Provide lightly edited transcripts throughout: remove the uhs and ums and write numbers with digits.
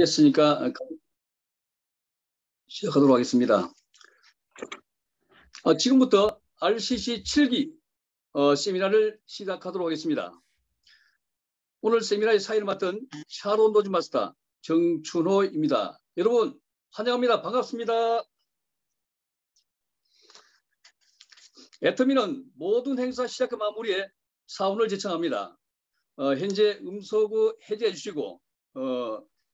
알겠으니까 시작하도록 하겠습니다. 지금부터 RCC 7기 세미나를 시작하도록 하겠습니다. 오늘 세미나의 사회를 맡은 샤론 노즈마스터 정춘호입니다. 여러분 환영합니다. 반갑습니다. 애터미는 모든 행사 시작과 마무리에 사운을 제청합니다. 현재 음소거 해제해 주시고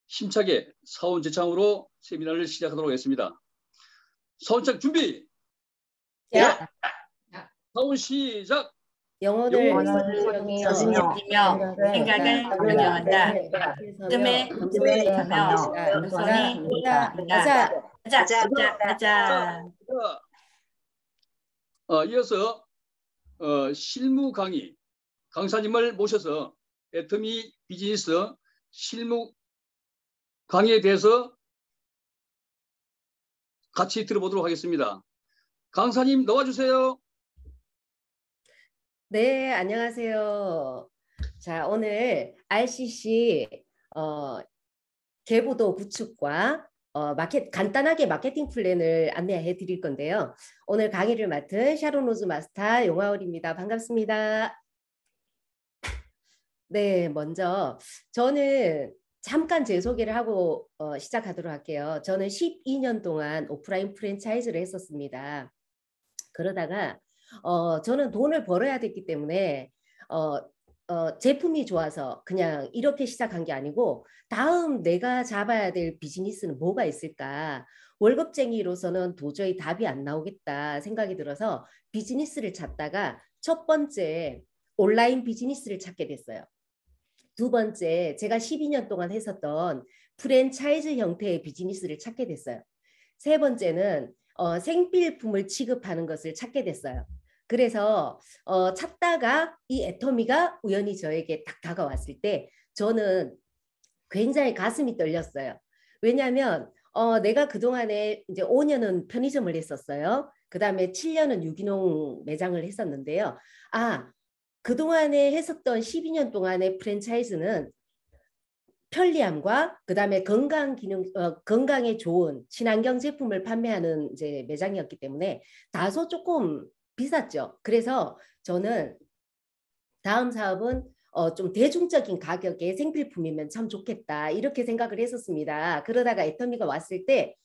힘차게 사운 제창으로 세미나를 시작하도록 하겠습니다. 사운창 준비! 자, 사운 시작! 영혼을 소중히 여기며 생각을 변경한다. 뜸에 감사하며 음성이 가자. 이어서 실무 강의 강사님을 모셔서 애터미 비즈니스 실무 강의에 대해서 같이 들어보도록 하겠습니다. 강사님 나와주세요. 네, 안녕하세요. 자, 오늘 RCC 계보도 구축과 간단하게 마케팅 플랜을 안내해 드릴 건데요. 오늘 강의를 맡은 샤론 노즈마스터 용하울입니다. 반갑습니다. 네, 먼저 저는 잠깐 제 소개를 하고 시작하도록 할게요. 저는 12년 동안 오프라인 프랜차이즈를 했었습니다. 그러다가 저는 돈을 벌어야 됐기 때문에 제품이 좋아서 그냥 이렇게 시작한 게 아니고 다음 내가 잡아야 될 비즈니스는 뭐가 있을까? 월급쟁이로서는 도저히 답이 안 나오겠다 생각이 들어서 비즈니스를 찾다가 첫 번째 온라인 비즈니스를 찾게 됐어요. 두 번째, 제가 12년 동안 했었던 프랜차이즈 형태의 비즈니스를 찾게 됐어요. 세 번째는 생필품을 취급하는 것을 찾게 됐어요. 그래서 찾다가 이 애터미가 우연히 저에게 딱 다가왔을 때 저는 굉장히 가슴이 떨렸어요. 왜냐하면 내가 그동안에 이제 5년은 편의점을 했었어요. 그 다음에 7년은 유기농 매장을 했었는데요. 그동안에 했었던 12년 동안의 프랜차이즈는 편리함과 그다음에 건강에 좋은 친환경 제품을 판매하는 이제 매장이었기 때문에 다소 조금 비쌌죠. 그래서 저는 다음 사업은 좀 대중적인 가격의 생필품이면 참 좋겠다 이렇게 생각을 했었습니다. 그러다가 애터미가 왔을 때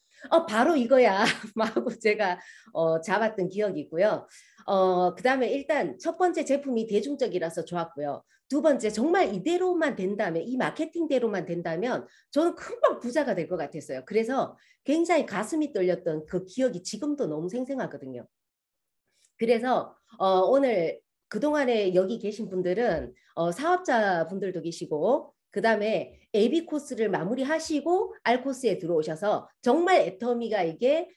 바로 이거야 하고 제가 잡았던 기억이 있고요. 그다음에 일단 첫 번째 제품이 대중적이라서 좋았고요. 두 번째 정말 이대로만 된다면 이 마케팅대로만 된다면 저는 금방 부자가 될 것 같았어요. 그래서 굉장히 가슴이 떨렸던 그 기억이 지금도 너무 생생하거든요. 그래서 오늘 그동안에 여기 계신 분들은 사업자 분들도 계시고 그 다음에 AB 코스를 마무리하시고 R 코스에 들어오셔서 정말 애터미가 이게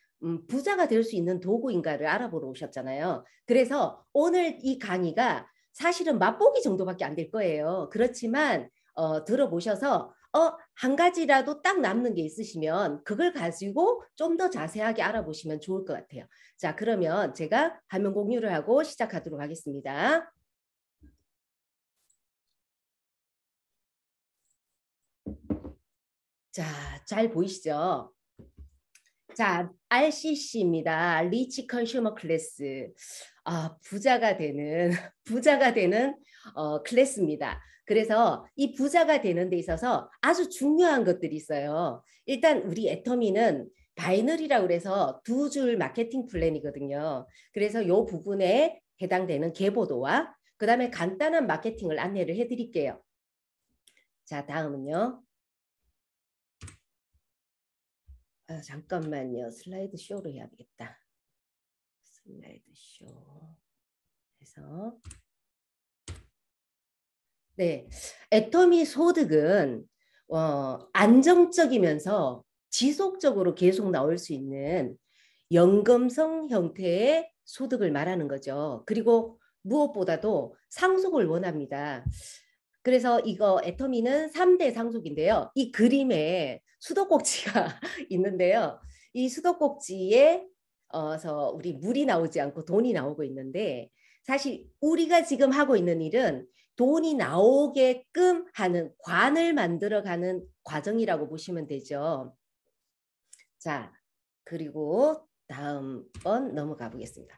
부자가 될 수 있는 도구인가를 알아보러 오셨잖아요. 그래서 오늘 이 강의가 사실은 맛보기 정도밖에 안 될 거예요. 그렇지만 들어보셔서 한 가지라도 딱 남는 게 있으시면 그걸 가지고 좀 더 자세하게 알아보시면 좋을 것 같아요. 자, 그러면 제가 화면 공유를 하고 시작하도록 하겠습니다. 자, 잘 보이시죠? 자, RCC입니다. 리치 컨슈머 클래스. 부자가 되는 클래스입니다. 그래서 이 부자가 되는 데 있어서 아주 중요한 것들이 있어요. 일단 우리 애터미는 바이너리라고 해서 두 줄 마케팅 플랜이거든요. 그래서 이 부분에 해당되는 계보도와 그 다음에 간단한 마케팅을 안내를 해드릴게요. 자, 다음은요. 잠깐만요. 슬라이드 쇼로 해야 되겠다. 슬라이드 쇼 해서 네, 애터미 소득은 안정적이면서 지속적으로 계속 나올 수 있는 연금성 형태의 소득을 말하는 거죠. 그리고 무엇보다도 상속을 원합니다. 그래서 이거 애터미는 3대 상속인데요. 이 그림에 수도꼭지가 있는데요. 이 수도꼭지에 우리 물이 나오지 않고 돈이 나오고 있는데 사실 우리가 지금 하고 있는 일은 돈이 나오게끔 하는 관을 만들어가는 과정이라고 보시면 되죠. 자, 그리고 다음 번 넘어가 보겠습니다.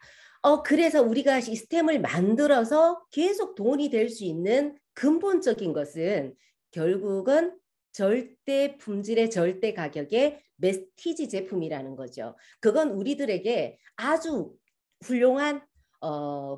그래서 우리가 시스템을 만들어서 계속 돈이 될 수 있는 근본적인 것은 결국은 절대 품질의 절대 가격의 메스티지 제품이라는 거죠. 그건 우리들에게 아주 훌륭한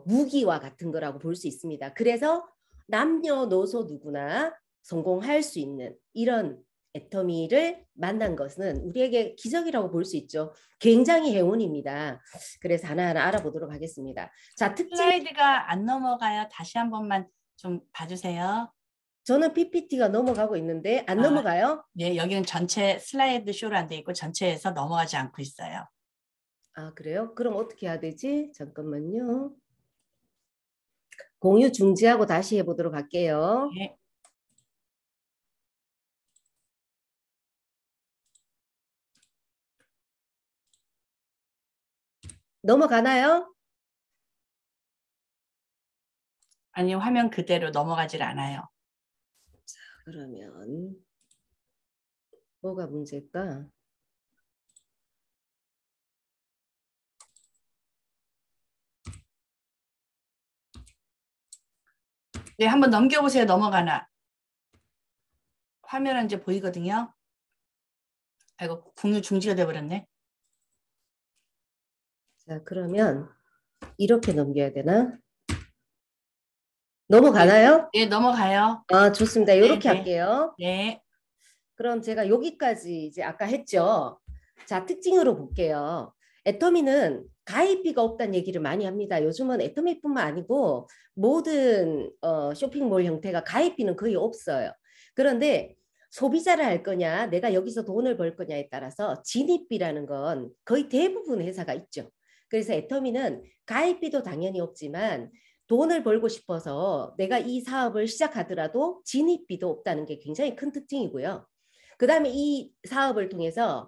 무기와 같은 거라고 볼 수 있습니다. 그래서 남녀노소 누구나 성공할 수 있는 이런 애터미를 만난 것은 우리에게 기적이라고 볼 수 있죠. 굉장히 행운입니다. 그래서 하나하나 알아보도록 하겠습니다. 자, 특징. 슬라이드가 안 넘어가요. 다시 한 번만 좀 봐주세요. 저는 PPT가 넘어가고 있는데 안 넘어가요? 네, 여기는 전체 슬라이드 쇼로 안 돼 있고 전체에서 넘어가지 않고 있어요. 아, 그래요? 그럼 어떻게 해야 되지? 잠깐만요. 공유 중지하고 다시 해보도록 할게요. 네. 넘어가나요? 아니, 화면 그대로 넘어가질 않아요. 자, 그러면 뭐가 문제일까? 네, 한번 넘겨보세요. 넘어가나. 화면은 이제 보이거든요. 아이고, 공유 중지가 돼버렸네. 자, 그러면 이렇게 넘겨야 되나? 넘어가나요? 네, 넘어가요. 아, 좋습니다. 이렇게 네, 네. 할게요. 네. 그럼 제가 여기까지 이제 아까 했죠. 자, 특징으로 볼게요. 애터미는 가입비가 없다는 얘기를 많이 합니다. 요즘은 애터미뿐만 아니고 모든 쇼핑몰 형태가 가입비는 거의 없어요. 그런데 소비자를 할 거냐, 내가 여기서 돈을 벌 거냐에 따라서 진입비라는 건 거의 대부분 회사가 있죠. 그래서 애터미는 가입비도 당연히 없지만 돈을 벌고 싶어서 내가 이 사업을 시작하더라도 진입비도 없다는 게 굉장히 큰 특징이고요. 그 다음에 이 사업을 통해서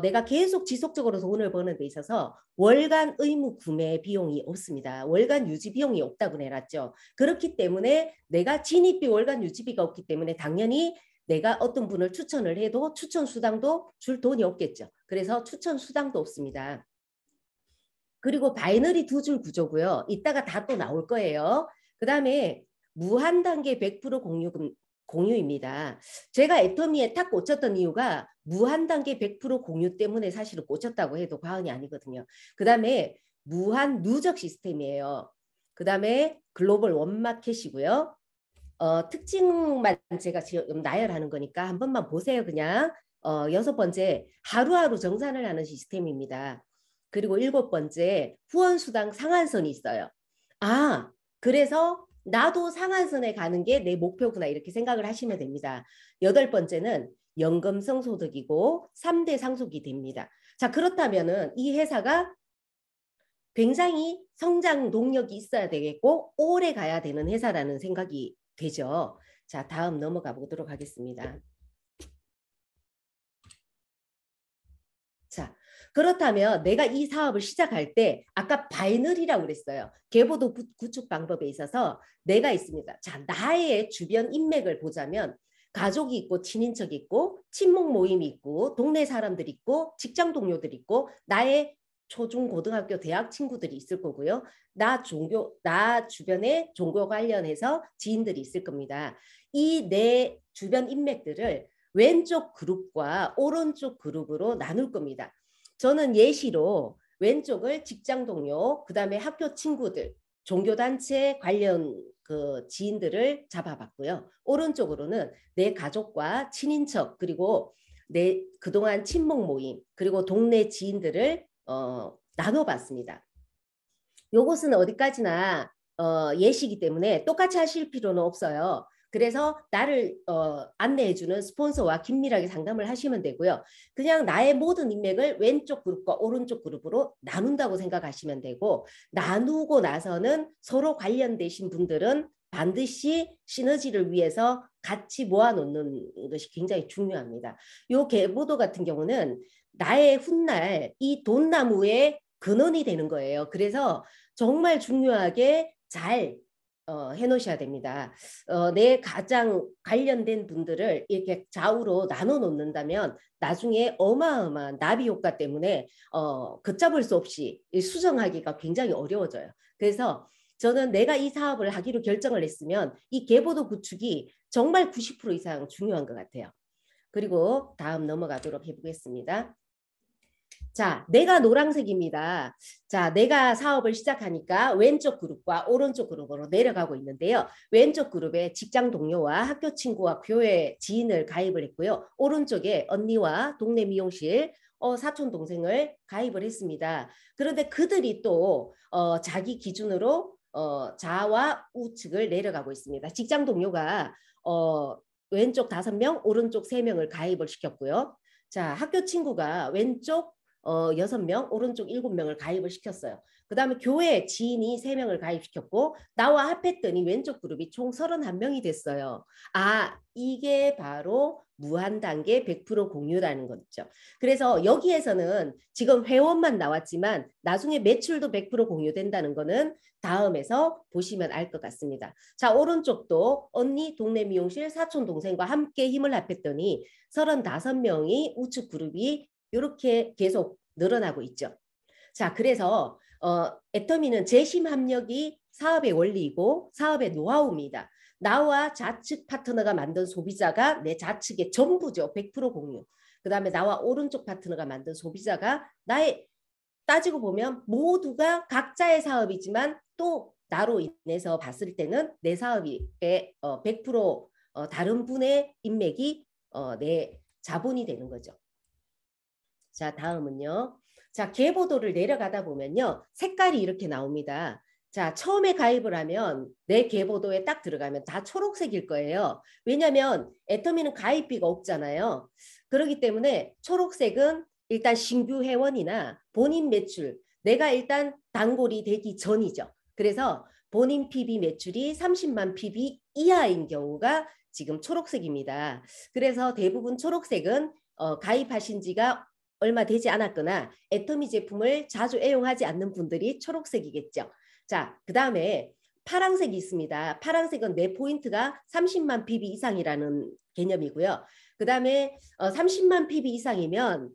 내가 계속 지속적으로 돈을 버는 데 있어서 월간 의무 구매 비용이 없습니다. 월간 유지 비용이 없다고 내놨죠. 그렇기 때문에 내가 진입비 월간 유지비가 없기 때문에 당연히 내가 어떤 분을 추천을 해도 추천 수당도 줄 돈이 없겠죠. 그래서 추천 수당도 없습니다. 그리고 바이너리 두 줄 구조고요. 이따가 다 또 나올 거예요. 그 다음에 무한 단계 100% 공유입니다. 제가 애터미에 탁 꽂혔던 이유가 무한 단계 100% 공유 때문에 사실은 꽂혔다고 해도 과언이 아니거든요. 그 다음에 무한 누적 시스템이에요. 그 다음에 글로벌 원마켓이고요. 특징만 제가 지금 나열하는 거니까 한 번만 보세요. 그냥 6번째 하루하루 정산을 하는 시스템입니다. 그리고 7번째 후원수당 상한선이 있어요. 아, 그래서 나도 상한선에 가는 게 내 목표구나 이렇게 생각을 하시면 됩니다. 8번째는 연금성 소득이고 3대 상속이 됩니다. 자, 그렇다면은 이 회사가 굉장히 성장 동력이 있어야 되겠고 오래 가야 되는 회사라는 생각이 되죠. 자, 다음 넘어가 보도록 하겠습니다. 자, 그렇다면 내가 이 사업을 시작할 때 아까 바이너리라고 그랬어요. 계보도 구축 방법에 있어서 내가 있습니다. 자, 나의 주변 인맥을 보자면 가족이 있고 친인척이 있고 친목 모임이 있고 동네 사람들이 있고 직장 동료들이 있고 나의 초중 고등학교 대학 친구들이 있을 거고요. 나 주변에 종교 관련해서 지인들이 있을 겁니다. 이 내 주변 인맥들을 왼쪽 그룹과 오른쪽 그룹으로 나눌 겁니다. 저는 예시로 왼쪽을 직장 동료, 그 다음에 학교 친구들, 종교단체 관련 그 지인들을 잡아봤고요. 오른쪽으로는 내 가족과 친인척, 그리고 내 그동안 친목 모임, 그리고 동네 지인들을 나눠봤습니다. 요것은 어디까지나 예시이기 때문에 똑같이 하실 필요는 없어요. 그래서 나를 안내해주는 스폰서와 긴밀하게 상담을 하시면 되고요. 그냥 나의 모든 인맥을 왼쪽 그룹과 오른쪽 그룹으로 나눈다고 생각하시면 되고, 나누고 나서는 서로 관련되신 분들은 반드시 시너지를 위해서 같이 모아놓는 것이 굉장히 중요합니다. 요 계보도 같은 경우는 나의 훗날 이 돈나무의 근원이 되는 거예요. 그래서 정말 중요하게 잘 해놓으셔야 됩니다. 내 가장 관련된 분들을 이렇게 좌우로 나눠 놓는다면 나중에 어마어마한 나비 효과 때문에 걷잡을 수 없이 수정하기가 굉장히 어려워져요. 그래서 저는 내가 이 사업을 하기로 결정을 했으면 이 계보도 구축이 정말 90% 이상 중요한 것 같아요. 그리고 다음 넘어가도록 해보겠습니다. 자, 내가 노란색입니다. 자, 내가 사업을 시작하니까 왼쪽 그룹과 오른쪽 그룹으로 내려가고 있는데요. 왼쪽 그룹에 직장 동료와 학교 친구와 교회 지인을 가입을 했고요. 오른쪽에 언니와 동네 미용실, 사촌 동생을 가입을 했습니다. 그런데 그들이 또 자기 기준으로 좌와 우측을 내려가고 있습니다. 직장 동료가 왼쪽 5명, 오른쪽 3명을 가입을 시켰고요. 자, 학교 친구가 왼쪽 6명, 오른쪽 7명을 가입을 시켰어요. 그 다음에 교회 지인이 3명을 가입시켰고 나와 합했더니 왼쪽 그룹이 총 31명이 됐어요. 아, 이게 바로 무한단계 100% 공유라는 거죠. 그래서 여기에서는 지금 회원만 나왔지만 나중에 매출도 100% 공유된다는 거는 다음에서 보시면 알 것 같습니다. 자, 오른쪽도 언니, 동네 미용실, 사촌 동생과 함께 힘을 합했더니 35명이 우측 그룹이 이렇게 계속 늘어나고 있죠. 자, 그래서 애터미는 재심 합력이 사업의 원리이고 사업의 노하우입니다. 나와 좌측 파트너가 만든 소비자가 내 좌측의 전부죠. 100% 공유. 그 다음에 나와 오른쪽 파트너가 만든 소비자가 나의, 따지고 보면 모두가 각자의 사업이지만 또 나로 인해서 봤을 때는 내 사업이 100% 다른 분의 인맥이 내 자본이 되는 거죠. 자, 다음은요. 자, 계보도를 내려가다 보면요. 색깔이 이렇게 나옵니다. 자, 처음에 가입을 하면 내 계보도에 딱 들어가면 다 초록색일 거예요. 왜냐하면 애터미는 가입비가 없잖아요. 그렇기 때문에 초록색은 일단 신규 회원이나 본인 매출, 내가 일단 단골이 되기 전이죠. 그래서 본인 PB 매출이 30만 PB 이하인 경우가 지금 초록색입니다. 그래서 대부분 초록색은 가입하신 지가 얼마 되지 않았거나 애터미 제품을 자주 애용하지 않는 분들이 초록색이겠죠. 자, 그 다음에 파란색이 있습니다. 파란색은 내 포인트가 30만 PB 이상이라는 개념이고요. 그 다음에 30만 PB 이상이면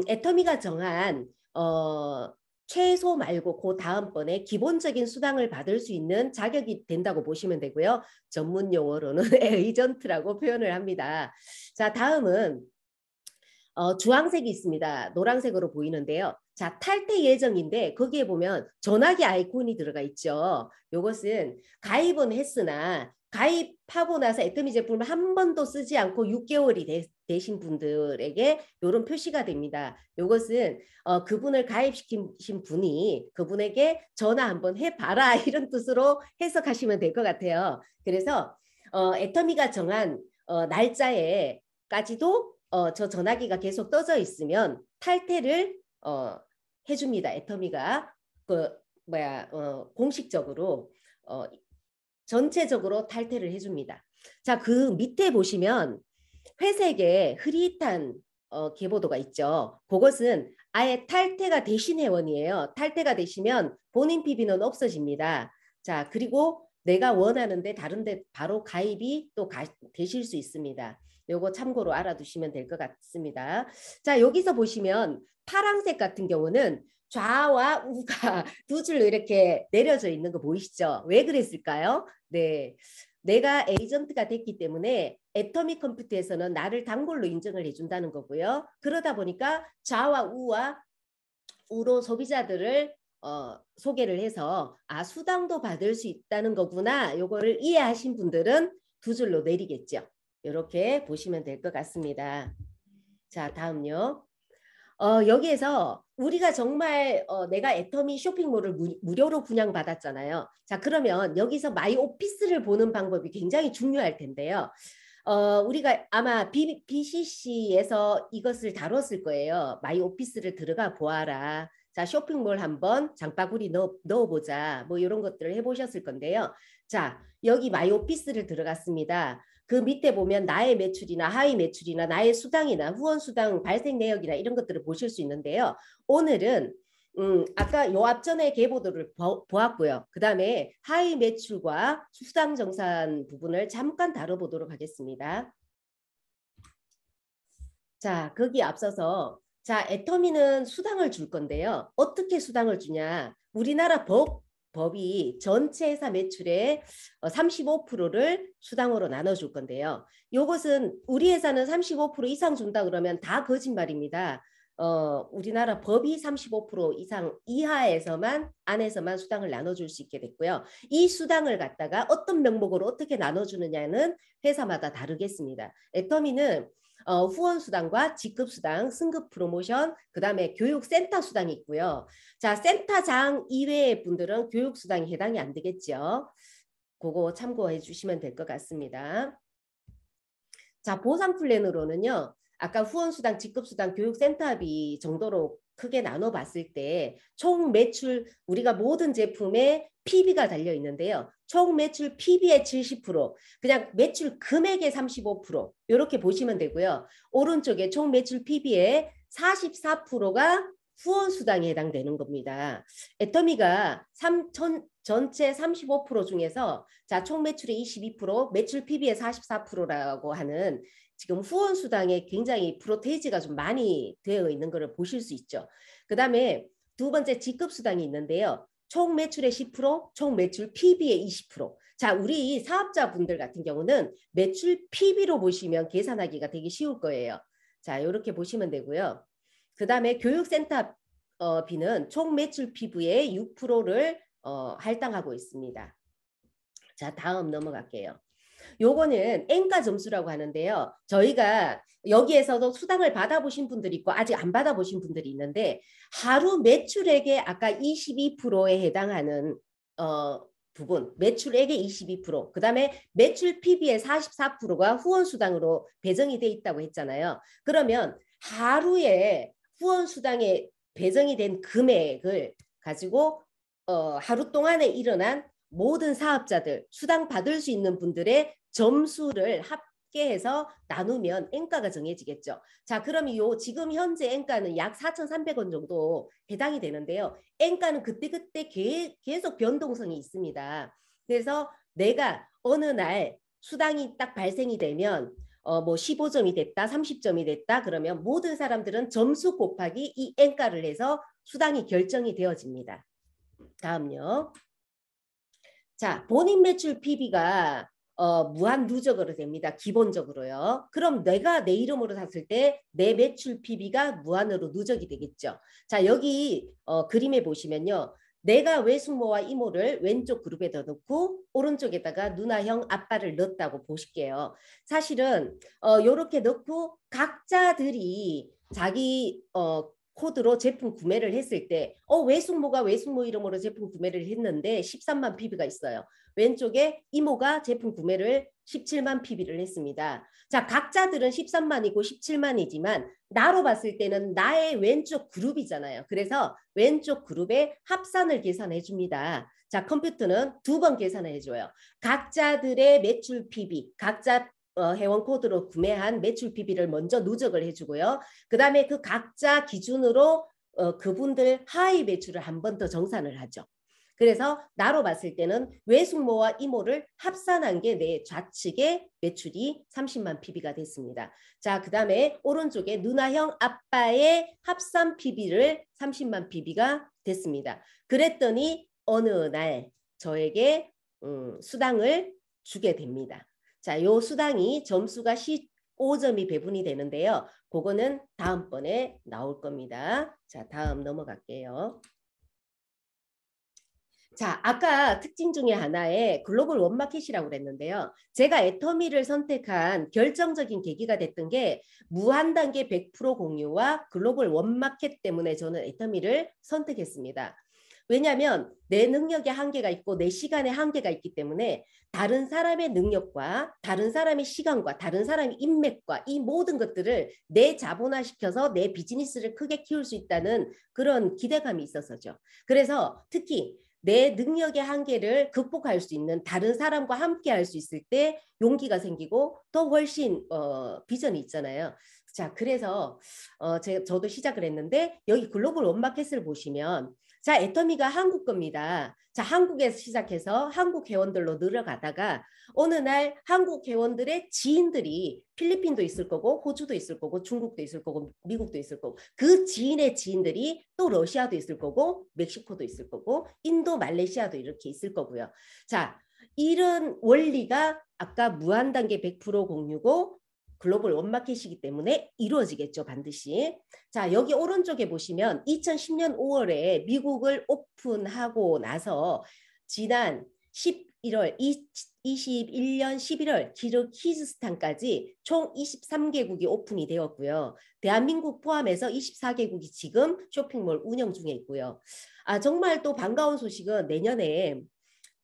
애터미가 정한 최소 말고 그 다음번에 기본적인 수당을 받을 수 있는 자격이 된다고 보시면 되고요. 전문 용어로는 에이전트라고 표현을 합니다. 자, 다음은 주황색이 있습니다. 노란색으로 보이는데요. 자, 탈퇴 예정인데 거기에 보면 전화기 아이콘이 들어가 있죠. 이것은 가입은 했으나 가입하고 나서 애터미 제품을 한 번도 쓰지 않고 6개월이 되신 분들에게 이런 표시가 됩니다. 이것은 그분을 가입시킨 분이 그분에게 전화 한번 해봐라 이런 뜻으로 해석하시면 될 것 같아요. 그래서 애터미가 정한 날짜에까지도 저 전화기가 계속 떠져 있으면 탈퇴를 해줍니다. 애터미가 공식적으로 전체적으로 탈퇴를 해줍니다. 자, 그 밑에 보시면 회색의 흐릿한 계보도가 있죠. 그것은 아예 탈퇴가 되신 회원이에요. 탈퇴가 되시면 본인 PB는 없어집니다. 자, 그리고 내가 원하는데 다른데 바로 가입이 또 되실 수 있습니다. 요거 참고로 알아두시면 될 것 같습니다. 자, 여기서 보시면 파란색 같은 경우는 좌와 우가 두 줄로 이렇게 내려져 있는 거 보이시죠? 왜 그랬을까요? 네, 내가 에이전트가 됐기 때문에 애터미 컴퓨터에서는 나를 단골로 인정을 해준다는 거고요. 그러다 보니까 좌와 우로 소비자들을 소개를 해서 수당도 받을 수 있다는 거구나. 요거를 이해하신 분들은 두 줄로 내리겠죠. 이렇게 보시면 될 것 같습니다. 자, 다음요. 여기에서 우리가 정말 내가 애터미 쇼핑몰을 무료로 분양받았잖아요. 자, 그러면 여기서 마이 오피스를 보는 방법이 굉장히 중요할 텐데요. 우리가 아마 BCC에서 이것을 다뤘을 거예요. 마이 오피스를 들어가 보아라. 자, 쇼핑몰 한번 장바구니 넣어보자. 뭐 이런 것들을 해보셨을 건데요. 자, 여기 마이 오피스를 들어갔습니다. 그 밑에 보면 나의 매출이나 하위 매출이나 나의 수당이나 후원 수당 발생 내역이나 이런 것들을 보실 수 있는데요. 오늘은 아까 요 앞전에 계보도를 보았고요. 그 다음에 하위 매출과 수당 정산 부분을 잠깐 다뤄보도록 하겠습니다. 자, 거기 앞서서 자, 애터미는 수당을 줄 건데요. 어떻게 수당을 주냐? 우리나라 법이 전체 회사 매출의 35%를 수당으로 나눠줄 건데요. 이것은 우리 회사는 35% 이상 준다 그러면 다 거짓말입니다. 우리나라 법이 35% 이상 이하에서만 안에서만 수당을 나눠줄 수 있게 됐고요. 이 수당을 갖다가 어떤 명목으로 어떻게 나눠주느냐는 회사마다 다르겠습니다. 애터미는 후원수당과 직급수당, 승급 프로모션, 그 다음에 교육센터 수당이 있고요. 자, 센터장 이외의 분들은 교육수당이 해당이 안 되겠죠. 그거 참고해 주시면 될 것 같습니다. 자, 보상 플랜으로는요. 아까 후원수당, 직급수당, 교육센터비 정도로 크게 나눠봤을 때 총 매출, 우리가 모든 제품에 PB가 달려 있는데요. 총 매출 PB의 70%, 그냥 매출 금액의 35% 이렇게 보시면 되고요. 오른쪽에 총 매출 PB의 44%가 후원수당에 해당되는 겁니다. 애터미가 전체 35% 중에서 자, 총 매출의 22%, 매출 PB의 44%라고 하는 지금 후원수당에 굉장히 프로테이지가 좀 많이 되어 있는 것을 보실 수 있죠. 그 다음에 두 번째 직급수당이 있는데요. 총 매출의 10%, 총 매출 PB의 20%. 자, 우리 사업자분들 같은 경우는 매출 PB로 보시면 계산하기가 되게 쉬울 거예요. 자, 이렇게 보시면 되고요. 그 다음에 교육센터 비는 총 매출 PB의 6%를 할당하고 있습니다. 자, 다음 넘어갈게요. 요거는 N가 점수라고 하는데요. 저희가 여기에서도 수당을 받아보신 분들이 있고 아직 안 받아보신 분들이 있는데 하루 매출액의 아까 22%에 해당하는 부분, 매출액의 22%, 그 다음에 매출 PB의 44%가 후원수당으로 배정이 돼 있다고 했잖아요. 그러면 하루에 후원수당에 배정이 된 금액을 가지고 하루 동안에 일어난 모든 사업자들, 수당 받을 수 있는 분들의 점수를 합계해서 나누면 N가가 정해지겠죠. 자, 그러면 지금 현재 N가는 약 4,300원 정도 해당이 되는데요. N가는 그때그때 계속 변동성이 있습니다. 그래서 내가 어느 날 수당이 딱 발생이 되면 뭐 15점이 됐다, 30점이 됐다 그러면 모든 사람들은 점수 곱하기 이 N가를 해서 수당이 결정이 되어집니다. 다음요. 자, 본인 매출 PB가 무한 누적으로 됩니다. 기본적으로요. 그럼 내가 내 이름으로 샀을 때 내 매출 PB가 무한으로 누적이 되겠죠. 자, 여기 그림에 보시면요. 내가 외숙모와 이모를 왼쪽 그룹에다 넣고 오른쪽에다가 누나형 아빠를 넣었다고 보실게요. 사실은 이렇게 넣고 각자들이 자기 코드로 제품 구매를 했을 때 외숙모가 외숙모 이름으로 제품 구매를 했는데 13만 PB가 있어요. 왼쪽에 이모가 제품 구매를 17만 PB를 했습니다. 자, 각자들은 13만이고 17만이지만 나로 봤을 때는 나의 왼쪽 그룹이잖아요. 그래서 왼쪽 그룹의 합산을 계산해 줍니다. 자, 컴퓨터는 2번 계산을 해줘요. 각자들의 매출 PB, 각자 회원 코드로 구매한 매출 PB를 먼저 누적을 해주고요. 그 다음에 그 각자 기준으로 그분들 하위 매출을 한 번 더 정산을 하죠. 그래서 나로 봤을 때는 외숙모와 이모를 합산한 게 내 좌측의 매출이 30만 PB가 됐습니다. 자, 그 다음에 오른쪽에 누나형 아빠의 합산 PB를 30만 PB가 됐습니다. 그랬더니 어느 날 저에게 수당을 주게 됩니다. 자, 요 수당이 점수가 15점이 배분이 되는데요. 그거는 다음번에 나올 겁니다. 자, 다음 넘어갈게요. 자, 아까 특징 중에 하나에 글로벌 원마켓이라고 그랬는데요. 제가 애터미를 선택한 결정적인 계기가 됐던 게 무한단계 100% 공유와 글로벌 원마켓 때문에 저는 애터미를 선택했습니다. 왜냐하면 내 능력의 한계가 있고 내 시간의 한계가 있기 때문에 다른 사람의 능력과 다른 사람의 시간과 다른 사람의 인맥과 이 모든 것들을 내 자본화시켜서 내 비즈니스를 크게 키울 수 있다는 그런 기대감이 있어서죠. 그래서 특히 내 능력의 한계를 극복할 수 있는 다른 사람과 함께 할 수 있을 때 용기가 생기고 더 훨씬 비전이 있잖아요. 자, 그래서 저도 시작을 했는데 여기 글로벌 원마켓을 보시면 자, 애터미가 한국 겁니다. 자, 한국에서 시작해서 한국 회원들로 늘어가다가 어느 날 한국 회원들의 지인들이 필리핀도 있을 거고 호주도 있을 거고 중국도 있을 거고 미국도 있을 거고 그 지인의 지인들이 또 러시아도 있을 거고 멕시코도 있을 거고 인도, 말레이시아도 이렇게 있을 거고요. 자, 이런 원리가 아까 무한단계 100% 공유고 글로벌 원마켓이기 때문에 이루어지겠죠, 반드시. 자, 여기 오른쪽에 보시면 2010년 5월에 미국을 오픈하고 나서 지난 11월, 21년 11월 키르기즈스탄까지 총 23개국이 오픈이 되었고요. 대한민국 포함해서 24개국이 지금 쇼핑몰 운영 중에 있고요. 아, 정말 또 반가운 소식은 내년에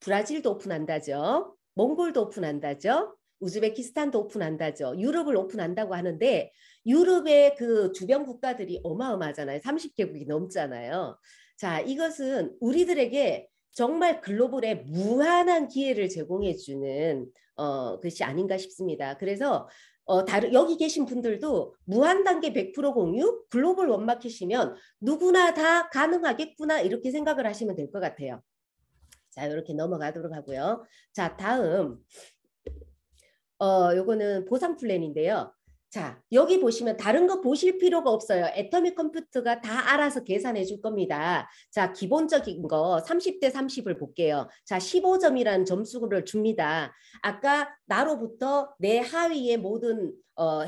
브라질도 오픈한다죠. 몽골도 오픈한다죠. 우즈베키스탄도 오픈한다죠. 유럽을 오픈한다고 하는데 유럽의 그 주변 국가들이 어마어마하잖아요. 30개국이 넘잖아요. 자, 이것은 우리들에게 정말 글로벌에 무한한 기회를 제공해주는 것이 아닌가 싶습니다. 그래서 여기 계신 분들도 무한단계 100% 공유, 글로벌 원마켓이면 누구나 다 가능하겠구나 이렇게 생각을 하시면 될 것 같아요. 자, 이렇게 넘어가도록 하고요. 자, 다음 요거는 보상 플랜인데요. 자, 여기 보시면 다른 거 보실 필요가 없어요. 애터미 컴퓨터가 다 알아서 계산해 줄 겁니다. 자, 기본적인 거 30대 30을 볼게요. 자, 15점이라는 점수를 줍니다. 아까 나로부터 내 하위의 모든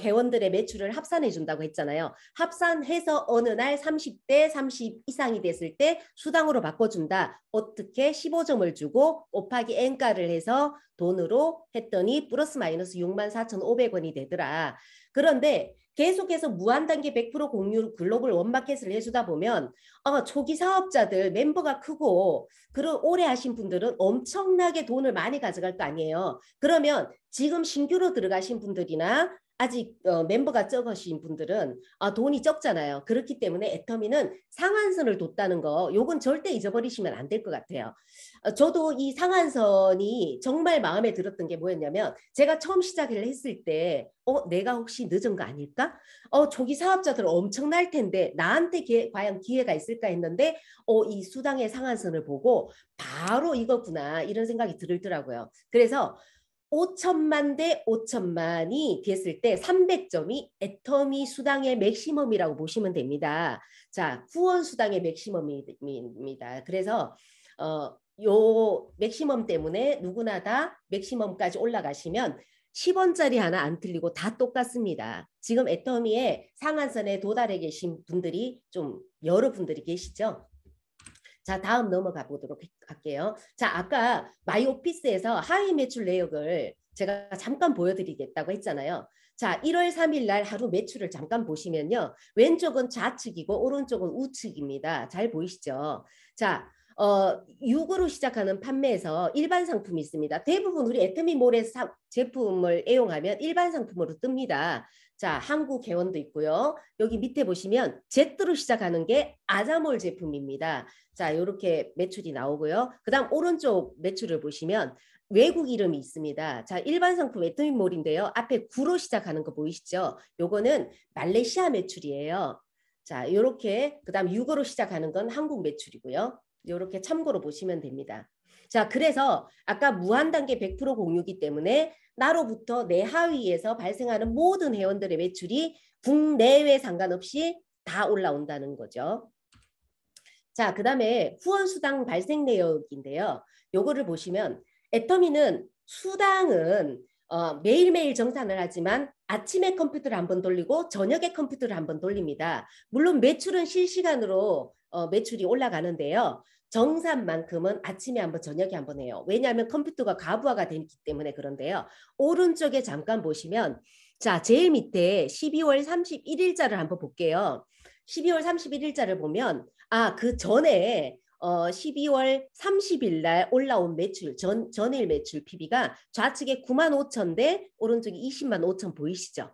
회원들의 매출을 합산해 준다고 했잖아요. 합산해서 어느 날 30대 30 이상이 됐을 때 수당으로 바꿔준다. 어떻게 15점을 주고 곱하기 N가를 해서 돈으로 했더니 플러스 마이너스 64,500원이 되더라. 그런데 계속해서 무한단계 100% 공유 글로벌 원마켓을 해주다 보면 초기 사업자들 멤버가 크고 그런 오래 하신 분들은 엄청나게 돈을 많이 가져갈 거 아니에요. 그러면 지금 신규로 들어가신 분들이나 아직 멤버가 적으신 분들은 돈이 적잖아요. 그렇기 때문에 애터미는 상한선을 뒀다는 거 요건 절대 잊어버리시면 안 될 것 같아요. 저도 이 상한선이 정말 마음에 들었던 게 뭐였냐면 제가 처음 시작을 했을 때 내가 혹시 늦은 거 아닐까? 초기 사업자들 엄청날 텐데 나한테 과연 기회가 있을까 했는데 이 수당의 상한선을 보고 바로 이거구나 이런 생각이 들더라고요. 그래서 5천만 대 5천만이 됐을 때 300점이 애터미 수당의 맥시멈이라고 보시면 됩니다. 자, 후원 수당의 맥시멈입니다. 그래서 요 맥시멈 때문에 누구나 다 맥시멈까지 올라가시면 10원짜리 하나 안 틀리고 다 똑같습니다. 지금 애터미의 상한선에 도달해 계신 분들이 좀 여러 분들이 계시죠. 자, 다음 넘어가 보도록 할게요. 자, 아까 마이오피스에서 하위 매출 내역을 제가 잠깐 보여드리겠다고 했잖아요. 자, 1월 3일 날 하루 매출을 잠깐 보시면요. 왼쪽은 좌측이고 오른쪽은 우측입니다. 잘 보이시죠? 자, 6으로 시작하는 판매에서 일반 상품이 있습니다. 대부분 우리 애터미몰에서 제품을 애용하면 일반 상품으로 뜹니다. 자, 한국 회원도 있고요. 여기 밑에 보시면 Z로 시작하는 게 아자몰 제품입니다. 자, 이렇게 매출이 나오고요. 그 다음 오른쪽 매출을 보시면 외국 이름이 있습니다. 자, 일반 상품 애터미몰인데요. 앞에 9로 시작하는 거 보이시죠? 요거는 말레이시아 매출이에요. 자, 이렇게 그 다음 6으로 시작하는 건 한국 매출이고요. 이렇게 참고로 보시면 됩니다. 자, 그래서 아까 무한단계 100% 공유기 때문에 나로부터 내 하위에서 발생하는 모든 회원들의 매출이 국내외 상관없이 다 올라온다는 거죠. 자, 그 다음에 후원수당 발생 내역인데요. 요거를 보시면 애터미는 수당은 매일매일 정산을 하지만 아침에 컴퓨터를 한번 돌리고 저녁에 컴퓨터를 한번 돌립니다. 물론 매출은 실시간으로 매출이 올라가는데요. 정산만큼은 아침에 한번 저녁에 한번 해요. 왜냐하면 컴퓨터가 가부화가 되기 때문에 그런데요. 오른쪽에 잠깐 보시면 자, 제일 밑에 12월 31일자를 한번 볼게요. 12월 31일자를 보면 그 전에 12월 30일 날 올라온 매출, 전일 매출 PB가 좌측에 95,000대 오른쪽에 205,000 보이시죠?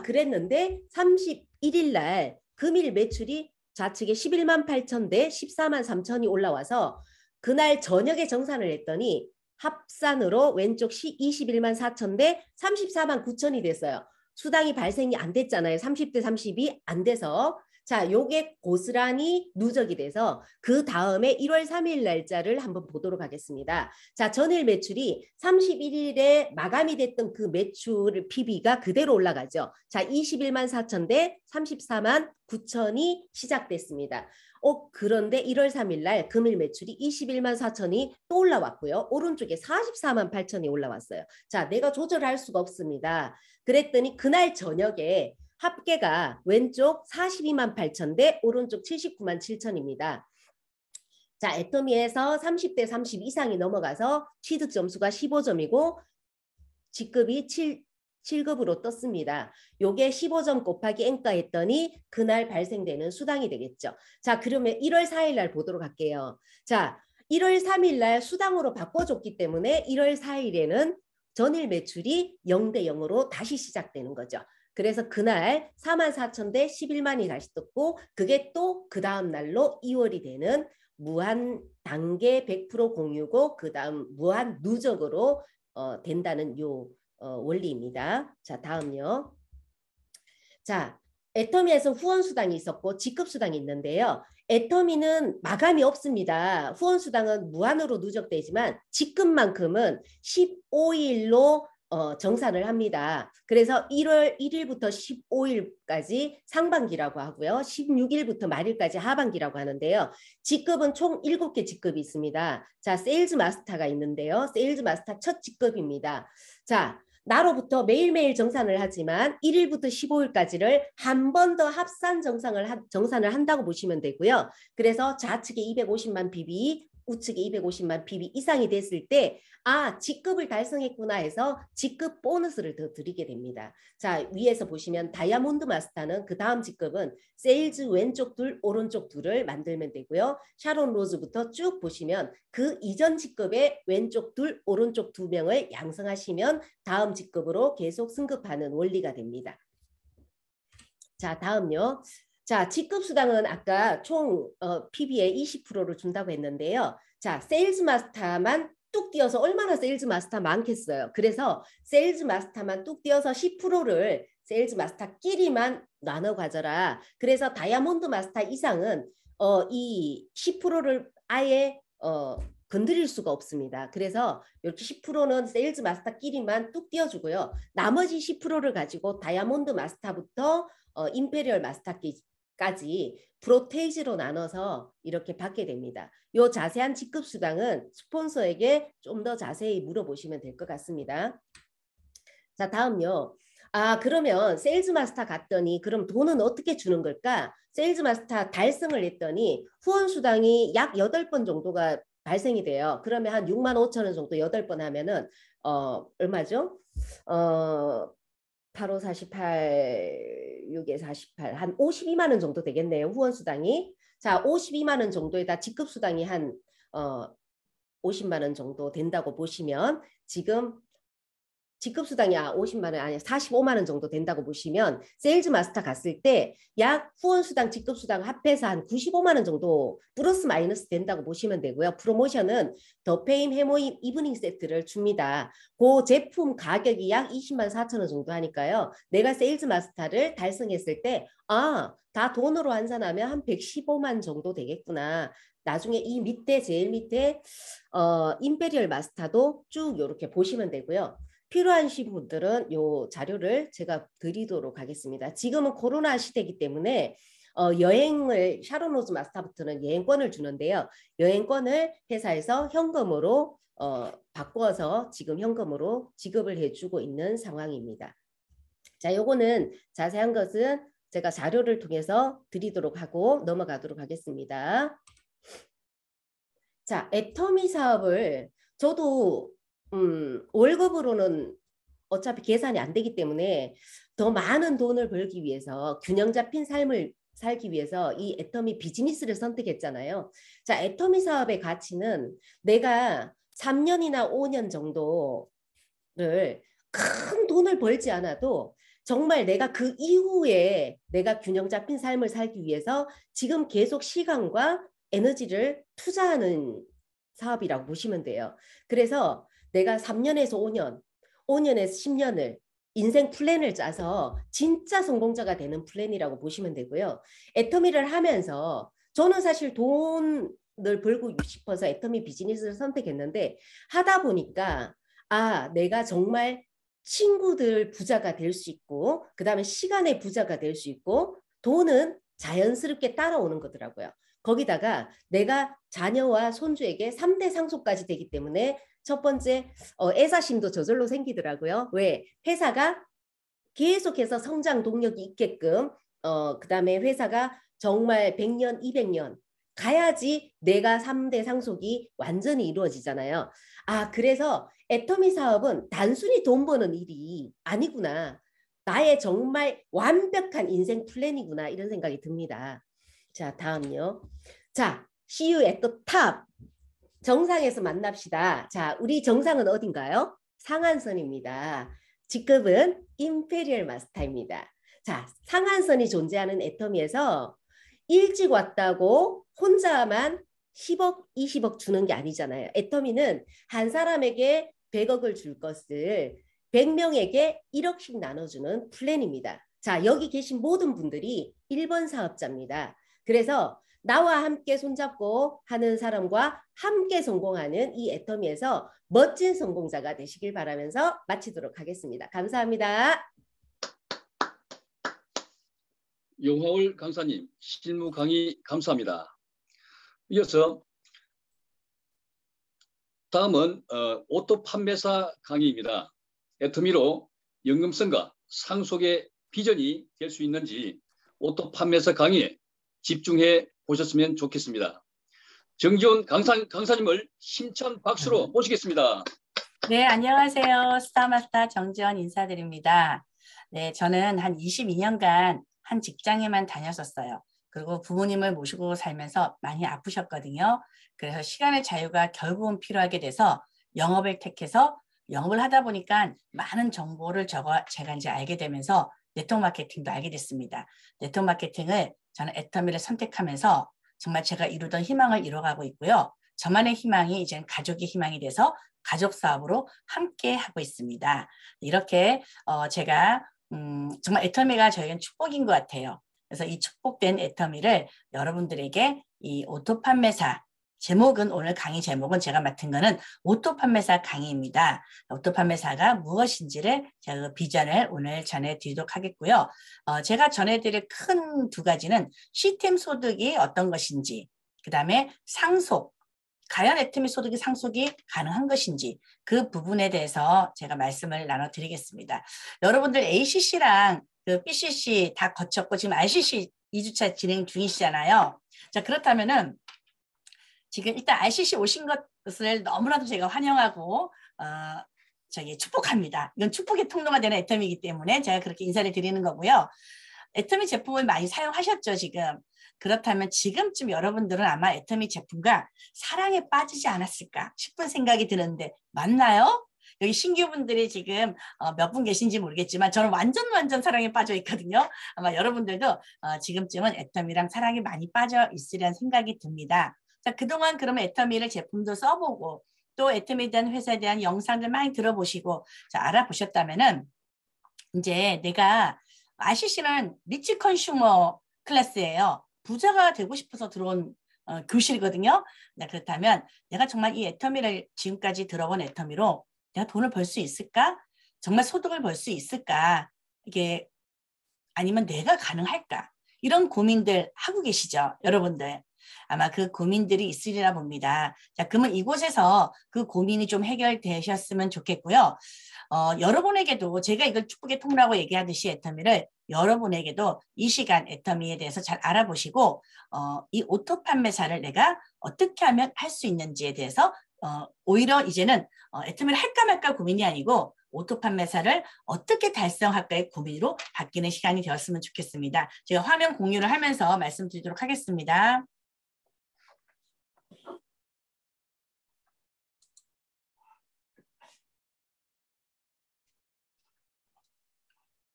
그랬는데 31일 날 금일 매출이 좌측에 118,000대 143,000이 올라와서 그날 저녁에 정산을 했더니 합산으로 왼쪽 214,000대 349,000이 됐어요. 수당이 발생이 안 됐잖아요. 30대 30이 안 돼서. 자, 요게 고스란히 누적이 돼서 그 다음에 1월 3일 날짜를 한번 보도록 하겠습니다. 자, 전일 매출이 31일에 마감이 됐던 그 매출 PB가 그대로 올라가죠. 자, 21만 4천 대 34만 9천이 시작됐습니다. 그런데 1월 3일 날 금일 매출이 21만 4천이 또 올라왔고요. 오른쪽에 44만 8천이 올라왔어요. 자, 내가 조절할 수가 없습니다. 그랬더니 그날 저녁에 합계가 왼쪽 42만 8천 대 오른쪽 79만 7천입니다. 자, 애터미에서 30대 30 이상이 넘어가서 취득 점수가 15점이고 직급이 7급으로 떴습니다. 요게 15점 곱하기 N가 했더니 그날 발생되는 수당이 되겠죠. 자, 그러면 1월 4일 날 보도록 할게요. 자, 1월 3일 날 수당으로 바꿔줬기 때문에 1월 4일에는 전일 매출이 0대 0으로 다시 시작되는 거죠. 그래서 그날 4만 4천 대 11만이 다시 떴고 그게 또 그 다음 날로 2월이 되는 무한 단계 100% 공유고 그 다음 무한 누적으로 된다는 요 원리입니다. 자, 다음요. 자, 애터미에서 후원수당이 있었고 직급수당이 있는데요. 애터미는 마감이 없습니다. 후원수당은 무한으로 누적되지만 직급만큼은 15일로 정산을 합니다. 그래서 1월 1일부터 15일까지 상반기라고 하고요. 16일부터 말일까지 하반기라고 하는데요. 직급은 총 7개 직급이 있습니다. 자, 세일즈 마스터가 있는데요. 세일즈 마스터 첫 직급입니다. 자, 나로부터 매일매일 정산을 하지만 1일부터 15일까지를 한 번 더 합산 정산을 한다고 보시면 되고요. 그래서 좌측에 250만 PB, 우측에 250만 PB 이상이 됐을 때 직급을 달성했구나 해서 직급 보너스를 더 드리게 됩니다. 자, 위에서 보시면 다이아몬드 마스터는 그 다음 직급은 세일즈 왼쪽 둘, 오른쪽 둘을 만들면 되고요. 샤론 로즈부터 쭉 보시면 그 이전 직급의 왼쪽 둘, 오른쪽 2명을 양성하시면 다음 직급으로 계속 승급하는 원리가 됩니다. 자, 다음요. 자, 직급수당은 아까 총 PB의 20%를 준다고 했는데요. 자, 세일즈 마스터만 뚝 띄어서 얼마나 세일즈 마스터 많겠어요. 그래서 세일즈 마스터만 뚝 띄어서 10%를 세일즈 마스터끼리만 나눠 가져라. 그래서 다이아몬드 마스터 이상은 이 10%를 아예 건드릴 수가 없습니다. 그래서 이렇게 10%는 세일즈 마스터끼리만 뚝 띄워주고요. 나머지 10%를 가지고 다이아몬드 마스터부터 임페리얼 마스터까지 프로테이지로 나눠서 이렇게 받게 됩니다. 이 자세한 직급 수당은 스폰서에게 좀 더 자세히 물어보시면 될 것 같습니다. 자, 다음요. 그러면 세일즈 마스터 갔더니 그럼 돈은 어떻게 주는 걸까? 세일즈 마스터 달성을 했더니 후원 수당이 약 8번 정도가 발생이 돼요. 그러면 한 6만 5천 원 정도 8번 하면은 얼마죠? 8, 5, 48, 6에 48, 한 52만 원 정도 되겠네요. 후원수당이. 자, 52만 원 정도에다 직급수당이 한 50만 원 정도 된다고 보시면 지금 직급수당이 50만 원 아니 45만 원 정도 된다고 보시면 세일즈 마스터 갔을 때 약 후원수당 직급수당 합해서 한 95만 원 정도 플러스 마이너스 된다고 보시면 되고요. 프로모션은 더 페임 해모임 이브닝 세트를 줍니다. 그 제품 가격이 약 20만 4천 원 정도 하니까요. 내가 세일즈 마스터를 달성했을 때 다 돈으로 환산하면 한 115만 정도 되겠구나. 나중에 이 밑에 제일 밑에 임페리얼 마스터도 쭉 이렇게 보시면 되고요. 필요하신 분들은 이 자료를 제가 드리도록 하겠습니다. 지금은 코로나 시대이기 때문에 여행을 샤론 로즈 마스터부터는 여행권을 주는데요. 여행권을 회사에서 현금으로 바꿔서 지금 현금으로 지급을 해주고 있는 상황입니다. 자, 요거는 자세한 것은 제가 자료를 통해서 드리도록 하고 넘어가도록 하겠습니다. 자, 애터미 사업을 저도 월급으로는 어차피 계산이 안 되기 때문에 더 많은 돈을 벌기 위해서 균형 잡힌 삶을 살기 위해서 이 애터미 비즈니스를 선택했잖아요. 자, 애터미 사업의 가치는 내가 3년이나 5년 정도를 큰 돈을 벌지 않아도 정말 내가 그 이후에 내가 균형 잡힌 삶을 살기 위해서 지금 계속 시간과 에너지를 투자하는 사업이라고 보시면 돼요. 그래서 내가 3년에서 5년, 5년에서 10년을 인생 플랜을 짜서 진짜 성공자가 되는 플랜이라고 보시면 되고요. 애터미를 하면서 저는 사실 돈을 벌고 싶어서 애터미 비즈니스를 선택했는데 하다 보니까 내가 정말 친구들 부자가 될 수 있고 그다음에 시간의 부자가 될 수 있고 돈은 자연스럽게 따라오는 거더라고요. 거기다가 내가 자녀와 손주에게 3대 상속까지 되기 때문에 첫 번째 애사심도 저절로 생기더라고요. 왜? 회사가 계속해서 성장 동력이 있게끔 그다음에 회사가 정말 100년, 200년 가야지 내가 3대 상속이 완전히 이루어지잖아요. 그래서 애터미 사업은 단순히 돈 버는 일이 아니구나. 나의 정말 완벽한 인생 플랜이구나 이런 생각이 듭니다. 자, 다음요. 자, see you at the top. 정상에서 만납시다. 자, 우리 정상은 어딘가요? 상한선입니다. 직급은 임페리얼 마스터입니다. 자, 상한선이 존재하는 애터미에서 일찍 왔다고 혼자만 10억, 20억 주는 게 아니잖아요. 애터미는 한 사람에게 100억을 줄 것을 100명에게 1억씩 나눠주는 플랜입니다. 자, 여기 계신 모든 분들이 1번 사업자입니다. 그래서 나와 함께 손잡고 하는 사람과 함께 성공하는 이 애터미에서 멋진 성공자가 되시길 바라면서 마치도록 하겠습니다. 감사합니다. 용화울 강사님 실무 강의 감사합니다. 이어서 다음은 오토 판매사 강의입니다. 애터미로 연금성과 상속의 비전이 될 수 있는지 오토 판매사 강의에 집중해 보셨으면 좋겠습니다. 정지훈 강사님을 힘찬 박수로 모시겠습니다. 네, 안녕하세요. 스타마스터 정지원 인사드립니다. 네, 저는 한 22년간 한 직장에만 다녔었어요. 그리고 부모님을 모시고 살면서 많이 아프셨거든요. 그래서 시간의 자유가 결국은 필요하게 돼서 영업을 택해서 영업을 하다 보니까 많은 정보를 제가 이제 알게 되면서 네트워크 마케팅도 알게 됐습니다. 네트워크 마케팅을 저는 애터미를 선택하면서 정말 제가 이루던 희망을 이뤄가고 있고요. 저만의 희망이 이제는 가족의 희망이 돼서 가족 사업으로 함께 하고 있습니다. 이렇게 제가 정말 애터미가 저에겐 축복인 것 같아요. 그래서 이 축복된 애터미를 여러분들에게 이 오토 판매사 제목은 오늘 강의 제목은 제가 맡은 거는 오토 판매사 강의입니다. 오토 판매사가 무엇인지를 제가 그 비전을 오늘 전해드리도록 하겠고요. 제가 전해드릴 큰 두 가지는 시스템 소득이 어떤 것인지, 그 다음에 상속, 과연 애터미 소득이 상속이 가능한 것인지 그 부분에 대해서 제가 말씀을 나눠드리겠습니다. 여러분들 ACC랑 그 BCC 다 거쳤고 지금 RCC 2주차 진행 중이시잖아요. 자, 그렇다면은 지금 일단 RCC 오신 것을 너무나도 제가 환영하고 축복합니다. 이건 축복의 통로가 되는 애터미이기 때문에 제가 그렇게 인사를 드리는 거고요. 애터미 제품을 많이 사용하셨죠, 지금. 그렇다면 지금쯤 여러분들은 아마 애터미 제품과 사랑에 빠지지 않았을까 싶은 생각이 드는데 맞나요? 여기 신규분들이 지금 몇 분 계신지 모르겠지만 저는 완전 사랑에 빠져 있거든요. 아마 여러분들도 지금쯤은 애터미랑 사랑에 많이 빠져 있으리라는 생각이 듭니다. 자, 그동안 그러면 애터미를 제품도 써보고 또 애터미에 대한 회사에 대한 영상들 많이 들어보시고 자, 알아보셨다면은 이제 내가 RCC는 리치 컨슈머 클래스예요. 부자가 되고 싶어서 들어온 교실이거든요. 네, 그렇다면 내가 정말 이 애터미를 지금까지 들어본 애터미로 내가 돈을 벌 수 있을까? 정말 소득을 벌 수 있을까? 이게 아니면 내가 가능할까? 이런 고민들 하고 계시죠, 여러분들. 아마 그 고민들이 있으리라 봅니다. 자, 그러면 이곳에서 그 고민이 좀 해결되셨으면 좋겠고요. 여러분에게도 제가 이걸 축복의 통로라고 얘기하듯이 애터미를 여러분에게도 이 시간 애터미에 대해서 잘 알아보시고 이 오토 판매사를 내가 어떻게 하면 할 수 있는지에 대해서 오히려 이제는 애터미를 할까 말까 고민이 아니고 오토 판매사를 어떻게 달성할까의 고민으로 바뀌는 시간이 되었으면 좋겠습니다. 제가 화면 공유를 하면서 말씀드리도록 하겠습니다.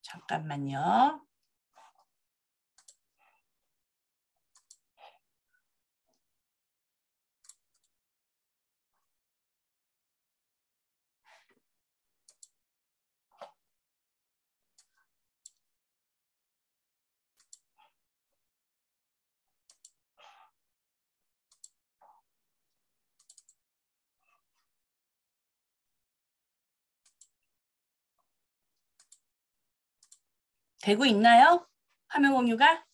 잠깐만요. 되고 있나요? 화면 공유가?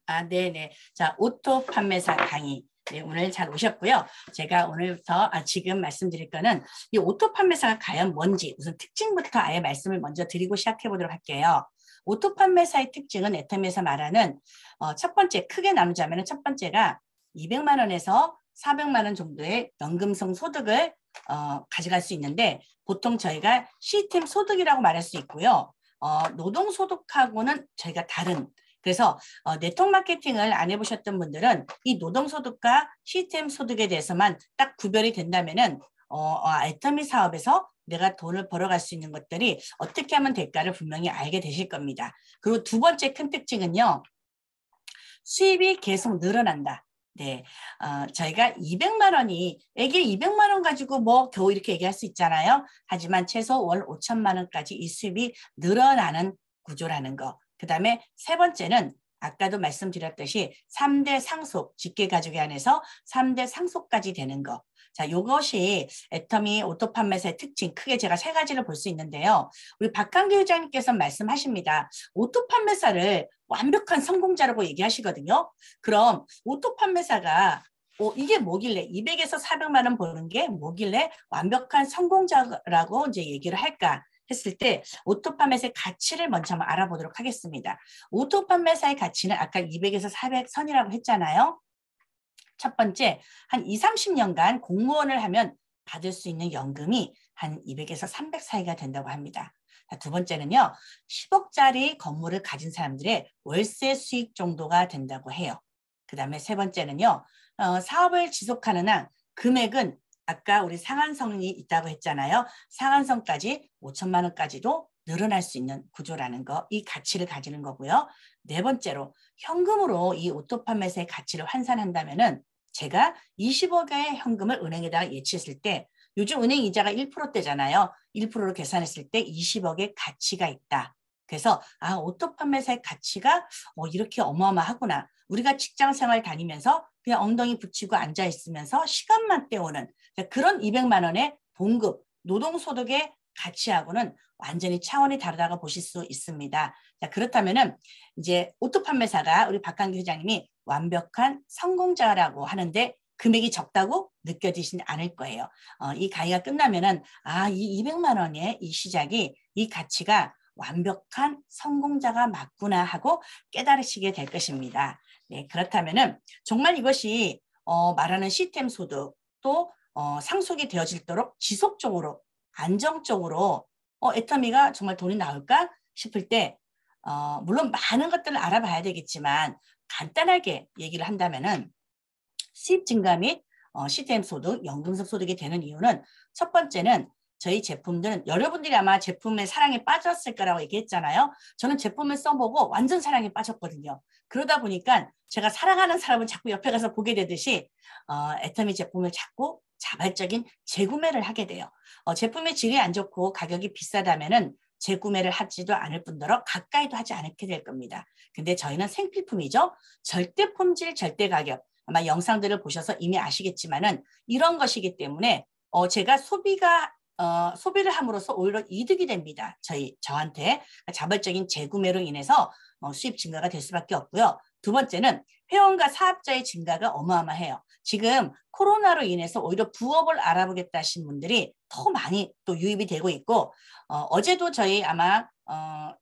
아, 네네. 자, 오토 판매사 강의. 네, 오늘 잘 오셨고요. 제가 오늘부터 지금 말씀드릴 거는 이 오토 판매사가 과연 뭔지 우선 특징부터 아예 말씀을 먼저 드리고 시작해 보도록 할게요. 오토 판매사의 특징은 애터미에서 말하는 첫 번째 크게 나누자면 첫 번째가 200만 원에서 400만 원 정도의 연금성 소득을 가져갈 수 있는데 보통 저희가 시스템 소득이라고 말할 수 있고요. 노동소득하고는 저희가 다른 그래서 네트워크 마케팅을 안 해보셨던 분들은 이 노동소득과 시스템 소득에 대해서만 딱 구별이 된다면은 애터미 사업에서 내가 돈을 벌어갈 수 있는 것들이 어떻게 하면 될까를 분명히 알게 되실 겁니다. 그리고 두 번째 큰 특징은요. 수입이 계속 늘어난다. 네, 저희가 200만 원이 애기 200만 원 가지고 뭐 겨우 이렇게 얘기할 수 있잖아요. 하지만 최소 월 5천만 원까지 이 수입이 늘어나는 구조라는 거. 그 다음에 세 번째는 아까도 말씀드렸듯이 3대 상속, 직계가족에 한해서 3대 상속까지 되는 거. 자, 이것이 애터미 오토 판매사의 특징, 크게 제가 세 가지를 볼 수 있는데요. 우리 박강규 회장님께서 말씀하십니다. 오토 판매사를 완벽한 성공자라고 얘기하시거든요. 그럼 오토 판매사가 이게 뭐길래 200에서 400만 원 버는 게 뭐길래 완벽한 성공자라고 이제 얘기를 할까? 했을 때 오토 판매사의 가치를 먼저 한번 알아보도록 하겠습니다. 오토 판매사의 가치는 아까 200에서 400 선이라고 했잖아요. 첫 번째, 한 20, 30년간 공무원을 하면 받을 수 있는 연금이 한 200에서 300 사이가 된다고 합니다. 두 번째는요, 10억짜리 건물을 가진 사람들의 월세 수익 정도가 된다고 해요. 그 다음에 세 번째는요, 사업을 지속하는 한 금액은 아까 우리 상한선이 있다고 했잖아요. 상한선까지 5천만 원까지도 늘어날 수 있는 구조라는 거, 이 가치를 가지는 거고요. 네 번째로 현금으로 이 오토 판매사의 가치를 환산한다면은 제가 20억의 현금을 은행에다가 예치했을 때 요즘 은행 이자가 1%대잖아요. 1%로 계산했을 때 20억의 가치가 있다. 그래서 오토 판매사의 가치가 이렇게 어마어마하구나. 우리가 직장 생활 다니면서 그냥 엉덩이 붙이고 앉아 있으면서 시간만 때우는 그런 200만 원의 봉급, 노동소득의 가치하고는 완전히 차원이 다르다고 보실 수 있습니다. 자, 그렇다면은 이제 오토 판매사가 우리 박강규 회장님이 완벽한 성공자라고 하는데 금액이 적다고 느껴지진 않을 거예요. 이 강의가 끝나면은 이 200만 원의 이 시작이 이 가치가 완벽한 성공자가 맞구나 하고 깨달으시게 될 것입니다. 네, 그렇다면은 정말 이것이 말하는 시스템 소득 또 상속이 되어지도록 지속적으로 안정적으로 애터미가 정말 돈이 나올까 싶을 때 물론 많은 것들을 알아봐야 되겠지만 간단하게 얘기를 한다면은 수입 증가 및 시스템 소득, 연금성 소득이 되는 이유는 첫 번째는 저희 제품들은 여러분들이 아마 제품의 사랑에 빠졌을 거라고 얘기했잖아요. 저는 제품을 써보고 완전 사랑에 빠졌거든요. 그러다 보니까 제가 사랑하는 사람을 자꾸 옆에 가서 보게 되듯이 애터미 제품을 자꾸 자발적인 재구매를 하게 돼요. 제품의 질이 안 좋고 가격이 비싸다면은 재구매를 하지도 않을 뿐더러 가까이도 하지 않게 될 겁니다. 근데 저희는 생필품이죠. 절대 품질, 절대 가격. 아마 영상들을 보셔서 이미 아시겠지만은 이런 것이기 때문에 제가 소비를 함으로써 오히려 이득이 됩니다. 저한테 자발적인 재구매로 인해서 수입 증가가 될 수밖에 없고요. 두 번째는 회원과 사업자의 증가가 어마어마해요. 지금 코로나로 인해서 오히려 부업을 알아보겠다 하신 분들이 더 많이 또 유입이 되고 있고 어제도 저희 아마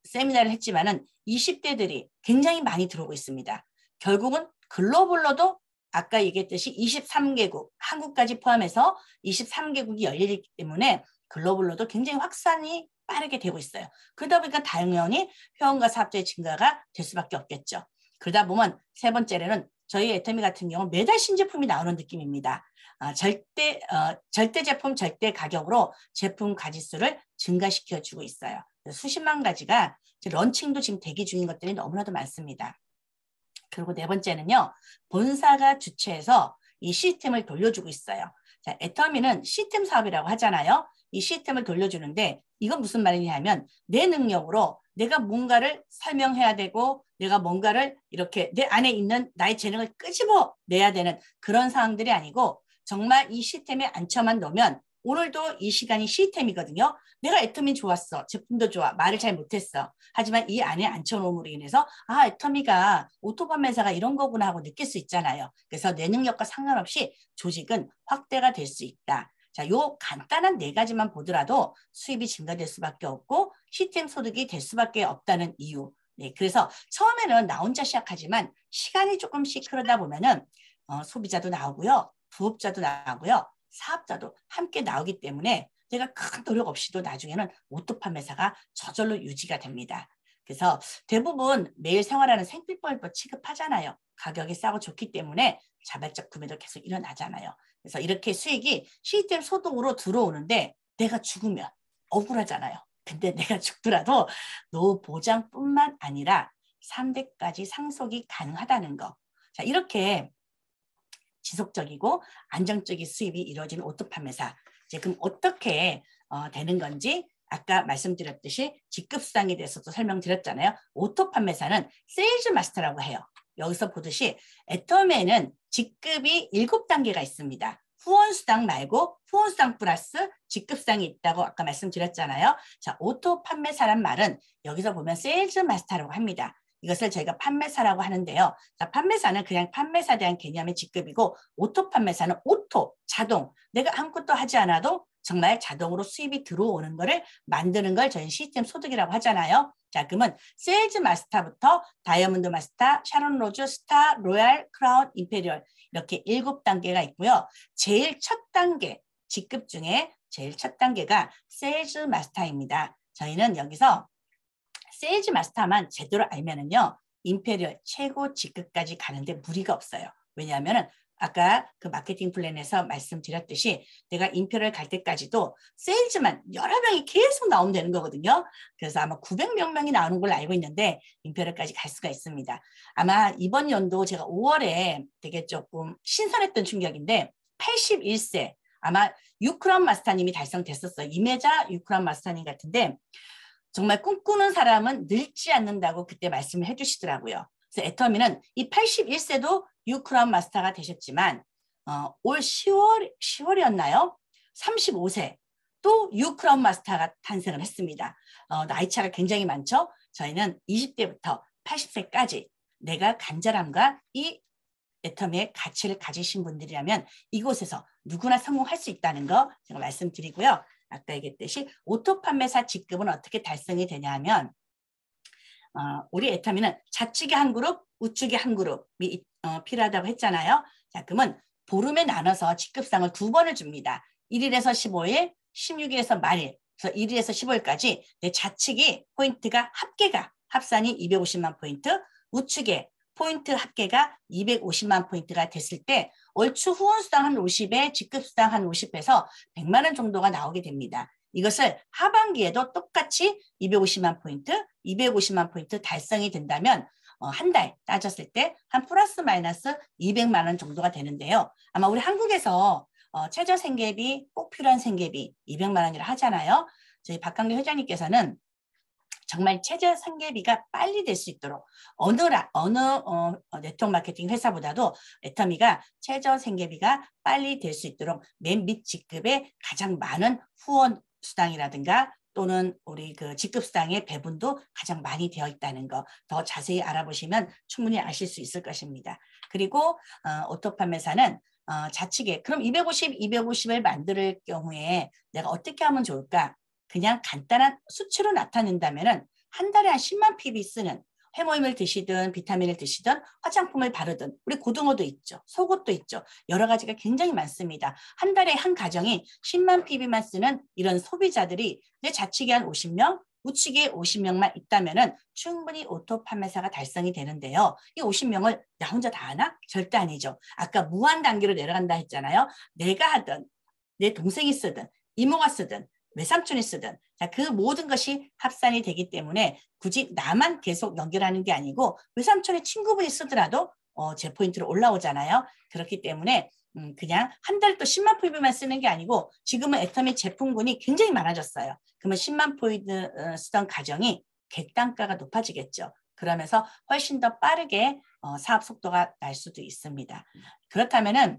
세미나를 했지만은 20대들이 굉장히 많이 들어오고 있습니다. 결국은 글로벌로도 아까 얘기했듯이 23개국, 한국까지 포함해서 23개국이 열리기 때문에 글로벌로도 굉장히 확산이 빠르게 되고 있어요. 그러다 보니까 당연히 회원과 사업자의 증가가 될 수밖에 없겠죠. 그러다 보면 세 번째로는 저희 애터미 같은 경우는 매달 신제품이 나오는 느낌입니다. 절대 제품, 절대 가격으로 제품 가지수를 증가시켜주고 있어요. 수십만 가지가 런칭도 지금 대기 중인 것들이 너무나도 많습니다. 그리고 네 번째는요. 본사가 주최해서 이 시스템을 돌려주고 있어요. 자, 애터미는 시스템 사업이라고 하잖아요. 이 시스템을 돌려주는데 이건 무슨 말이냐면 내 능력으로 내가 뭔가를 설명해야 되고 내가 뭔가를 이렇게 내 안에 있는 나의 재능을 끄집어내야 되는 그런 상황들이 아니고 정말 이 시스템에 앉혀만 놓으면 오늘도 이 시간이 C템이거든요. 내가 애터미 좋았어. 제품도 좋아. 말을 잘 못했어. 하지만 이 안에 앉혀놓음으로 인해서 아, 애터미가 오토판매사가 이런 거구나 하고 느낄 수 있잖아요. 그래서 내 능력과 상관없이 조직은 확대가 될 수 있다. 자, 요 간단한 네 가지만 보더라도 수입이 증가될 수밖에 없고 C템 소득이 될 수밖에 없다는 이유. 네, 그래서 처음에는 나 혼자 시작하지만 시간이 조금씩 흐르다 보면은 소비자도 나오고요. 부업자도 나오고요. 사업자도 함께 나오기 때문에 내가 큰 노력 없이도 나중에는 오토 판매사가 저절로 유지가 됩니다. 그래서 대부분 매일 생활하는 생필품을 취급하잖아요. 가격이 싸고 좋기 때문에 자발적 구매도 계속 일어나잖아요. 그래서 이렇게 수익이 C템 소득으로 들어오는데 내가 죽으면 억울하잖아요. 근데 내가 죽더라도 노후 보장뿐만 아니라 3대까지 상속이 가능하다는 거. 자, 이렇게 지속적이고 안정적인 수입이 이루어지는 오토 판매사. 이제 그럼 어떻게 되는 건지 아까 말씀드렸듯이 직급수당에 대해서도 설명드렸잖아요. 오토 판매사는 세일즈 마스터라고 해요. 여기서 보듯이 애터미에는 직급이 7단계가 있습니다. 후원수당 말고 후원수당 플러스 직급수당이 있다고 아까 말씀드렸잖아요. 자, 오토 판매사란 말은 여기서 보면 세일즈 마스터라고 합니다. 이것을 저희가 판매사라고 하는데요. 자, 판매사는 그냥 판매사에 대한 개념의 직급이고 오토 판매사는 오토, 자동, 내가 아무것도 하지 않아도 정말 자동으로 수입이 들어오는 거를 만드는 걸 저희 시스템 소득이라고 하잖아요. 자, 그러면 세일즈 마스터부터 다이아몬드 마스터, 샤론 로즈, 스타, 로얄, 크라운, 임페리얼 이렇게 7단계가 있고요. 제일 첫 단계, 직급 중에 제일 첫 단계가 세일즈 마스터입니다. 저희는 여기서 세일즈 마스터만 제대로 알면은요, 임페리얼 최고 직급까지 가는데 무리가 없어요. 왜냐하면은 아까 그 마케팅 플랜에서 말씀드렸듯이 내가 임페리얼 갈 때까지도 세일즈만 여러 명이 계속 나오면 되는 거거든요. 그래서 아마 900몇 명이 나오는 걸로 알고 있는데 임페리얼까지 갈 수가 있습니다. 아마 이번 연도 제가 5월에 되게 조금 신선했던 충격인데 81세 아마 유크라운 마스터님이 달성됐었어요. 이매자 유크라운 마스터님 같은데 정말 꿈꾸는 사람은 늙지 않는다고 그때 말씀을 해주시더라고요. 그래서 애터미는 이 81세도 유크라운 마스터가 되셨지만 올 10월이었나요? 35세 또 유크라운 마스터가 탄생을 했습니다. 나이 차가 굉장히 많죠. 저희는 20대부터 80세까지 내가 간절함과 이 애터미의 가치를 가지신 분들이라면 이곳에서 누구나 성공할 수 있다는 거 제가 말씀드리고요. 아까 얘기했듯이 오토 판매사 직급은 어떻게 달성이 되냐 하면 우리 애터미는 좌측에 한 그룹, 우측에 한 그룹이 필요하다고 했잖아요. 자, 그러면 보름에 나눠서 직급상을 2번을 줍니다. 1일에서 15일, 16일에서 말일, 그래서 1일에서 15일까지 내 좌측이 포인트가 합산이 250만 포인트, 우측에 포인트 합계가 250만 포인트가 됐을 때 얼추 후원수당 한 50에 직급수당 한 50에서 100만 원 정도가 나오게 됩니다. 이것을 하반기에도 똑같이 250만 포인트 달성이 된다면 한 달 따졌을 때 한 플러스 마이너스 200만 원 정도가 되는데요. 아마 우리 한국에서 최저 생계비, 꼭 필요한 생계비 200만 원이라 하잖아요. 저희 박강규 회장님께서는 정말 최저 생계비가 빨리 될 수 있도록 어느 네트워크 마케팅 회사보다도 애터미가 최저 생계비가 빨리 될 수 있도록 맨 밑 직급에 가장 많은 후원 수당이라든가 또는 우리 그 직급 수당의 배분도 가장 많이 되어 있다는 거 더 자세히 알아보시면 충분히 아실 수 있을 것입니다. 그리고 오토 판매사는 좌측에 그럼 250을 만들 경우에 내가 어떻게 하면 좋을까? 그냥 간단한 수치로 나타낸다면은 한 달에 한 10만 PB 쓰는 해모임을 드시든 비타민을 드시든 화장품을 바르든 우리 고등어도 있죠. 속옷도 있죠. 여러 가지가 굉장히 많습니다. 한 달에 한 가정이 10만 PB만 쓰는 이런 소비자들이 내 좌측에 한 50명, 우측에 50명만 있다면은 충분히 오토 판매사가 달성이 되는데요. 이 50명을 나 혼자 다 하나? 절대 아니죠. 아까 무한 단계로 내려간다 했잖아요. 내가 하든 내 동생이 쓰든 이모가 쓰든 외삼촌이 쓰든 자, 그 모든 것이 합산이 되기 때문에 굳이 나만 계속 연결하는 게 아니고 외삼촌의 친구분이 쓰더라도 제 포인트로 올라오잖아요. 그렇기 때문에 그냥 한 달 또 10만 포인트만 쓰는 게 아니고 지금은 애터미 제품군이 굉장히 많아졌어요. 그러면 10만 포인트 쓰던 가정이 객단가가 높아지겠죠. 그러면서 훨씬 더 빠르게 사업 속도가 날 수도 있습니다. 그렇다면은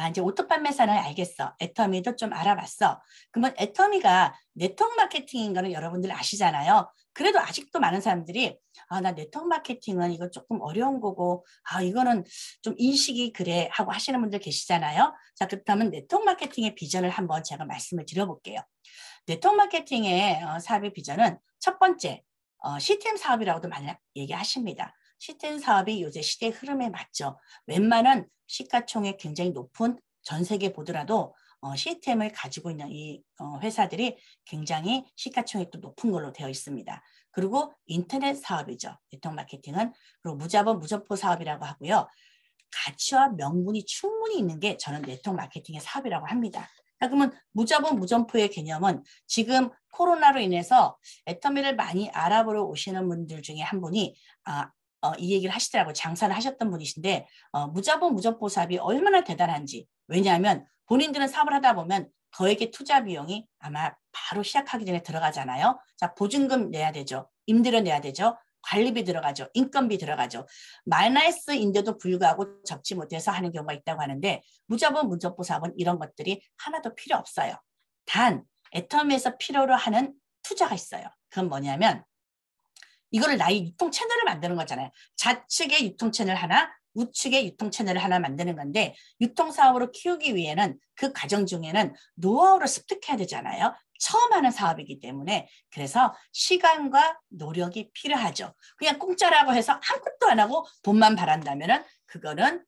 이제 오토 판매사는 알겠어. 애터미도 좀 알아봤어. 그러면 애터미가 네트워크 마케팅인 거는 여러분들 아시잖아요. 그래도 아직도 많은 사람들이 나 네트워크 마케팅은 이거 조금 어려운 거고 이거는 좀 인식이 그래 하고 하시는 분들 계시잖아요. 자, 그렇다면 네트워크 마케팅의 비전을 한번 제가 말씀을 드려볼게요. 네트워크 마케팅의 사업의 비전은 첫 번째, CTM 사업이라고도 많이 얘기하십니다. CTM 사업이 요새 시대의 흐름에 맞죠. 웬만한 시가총액 굉장히 높은 전 세계 보더라도 CTM을 가지고 있는 이 회사들이 굉장히 시가총액도 높은 걸로 되어 있습니다. 그리고 인터넷 사업이죠. 네트워크 마케팅은. 그리고 무자본 무점포 사업이라고 하고요. 가치와 명분이 충분히 있는 게 저는 네트워크 마케팅의 사업이라고 합니다. 그러면 무자본 무점포의 개념은 지금 코로나로 인해서 애터미를 많이 알아보러 오시는 분들 중에 한 분이 이 얘기를 하시더라고요. 장사를 하셨던 분이신데 무자본 무점포 사업이 얼마나 대단한지. 왜냐하면 본인들은 사업을 하다 보면 거액의 투자 비용이 아마 바로 시작하기 전에 들어가잖아요. 자, 보증금 내야 되죠. 임대료 내야 되죠. 관리비 들어가죠. 인건비 들어가죠. 마이너스인데도 불구하고 적지 못해서 하는 경우가 있다고 하는데 무자본 무점포 사업은 이런 것들이 하나도 필요 없어요. 단 애터미에서 필요로 하는 투자가 있어요. 그건 뭐냐면 이거를 나의 유통 채널을 만드는 거잖아요. 좌측의 유통 채널 하나, 우측의 유통 채널을 하나 만드는 건데 유통 사업으로 키우기 위해는 그 과정 중에는 노하우를 습득해야 되잖아요. 처음 하는 사업이기 때문에 그래서 시간과 노력이 필요하죠. 그냥 공짜라고 해서 아무것도 안 하고 돈만 바란다면은 그거는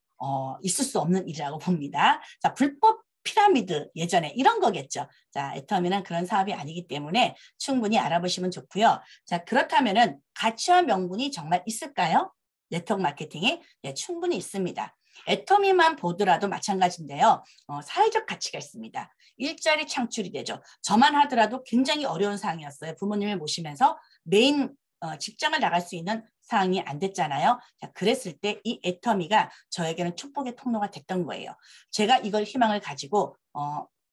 있을 수 없는 일이라고 봅니다. 자, 불법 피라미드 예전에 이런 거겠죠. 자, 애터미는 그런 사업이 아니기 때문에 충분히 알아보시면 좋고요. 자, 그렇다면은 가치와 명분이 정말 있을까요? 네트워크 마케팅이 충분히 있습니다. 애터미만 보더라도 마찬가지인데요. 사회적 가치가 있습니다. 일자리 창출이 되죠. 저만 하더라도 굉장히 어려운 상황이었어요. 부모님을 모시면서 메인 직장을 나갈 수 있는 상황이 안 됐잖아요. 자, 그랬을 때 이 애터미가 저에게는 축복의 통로가 됐던 거예요. 제가 이걸 희망을 가지고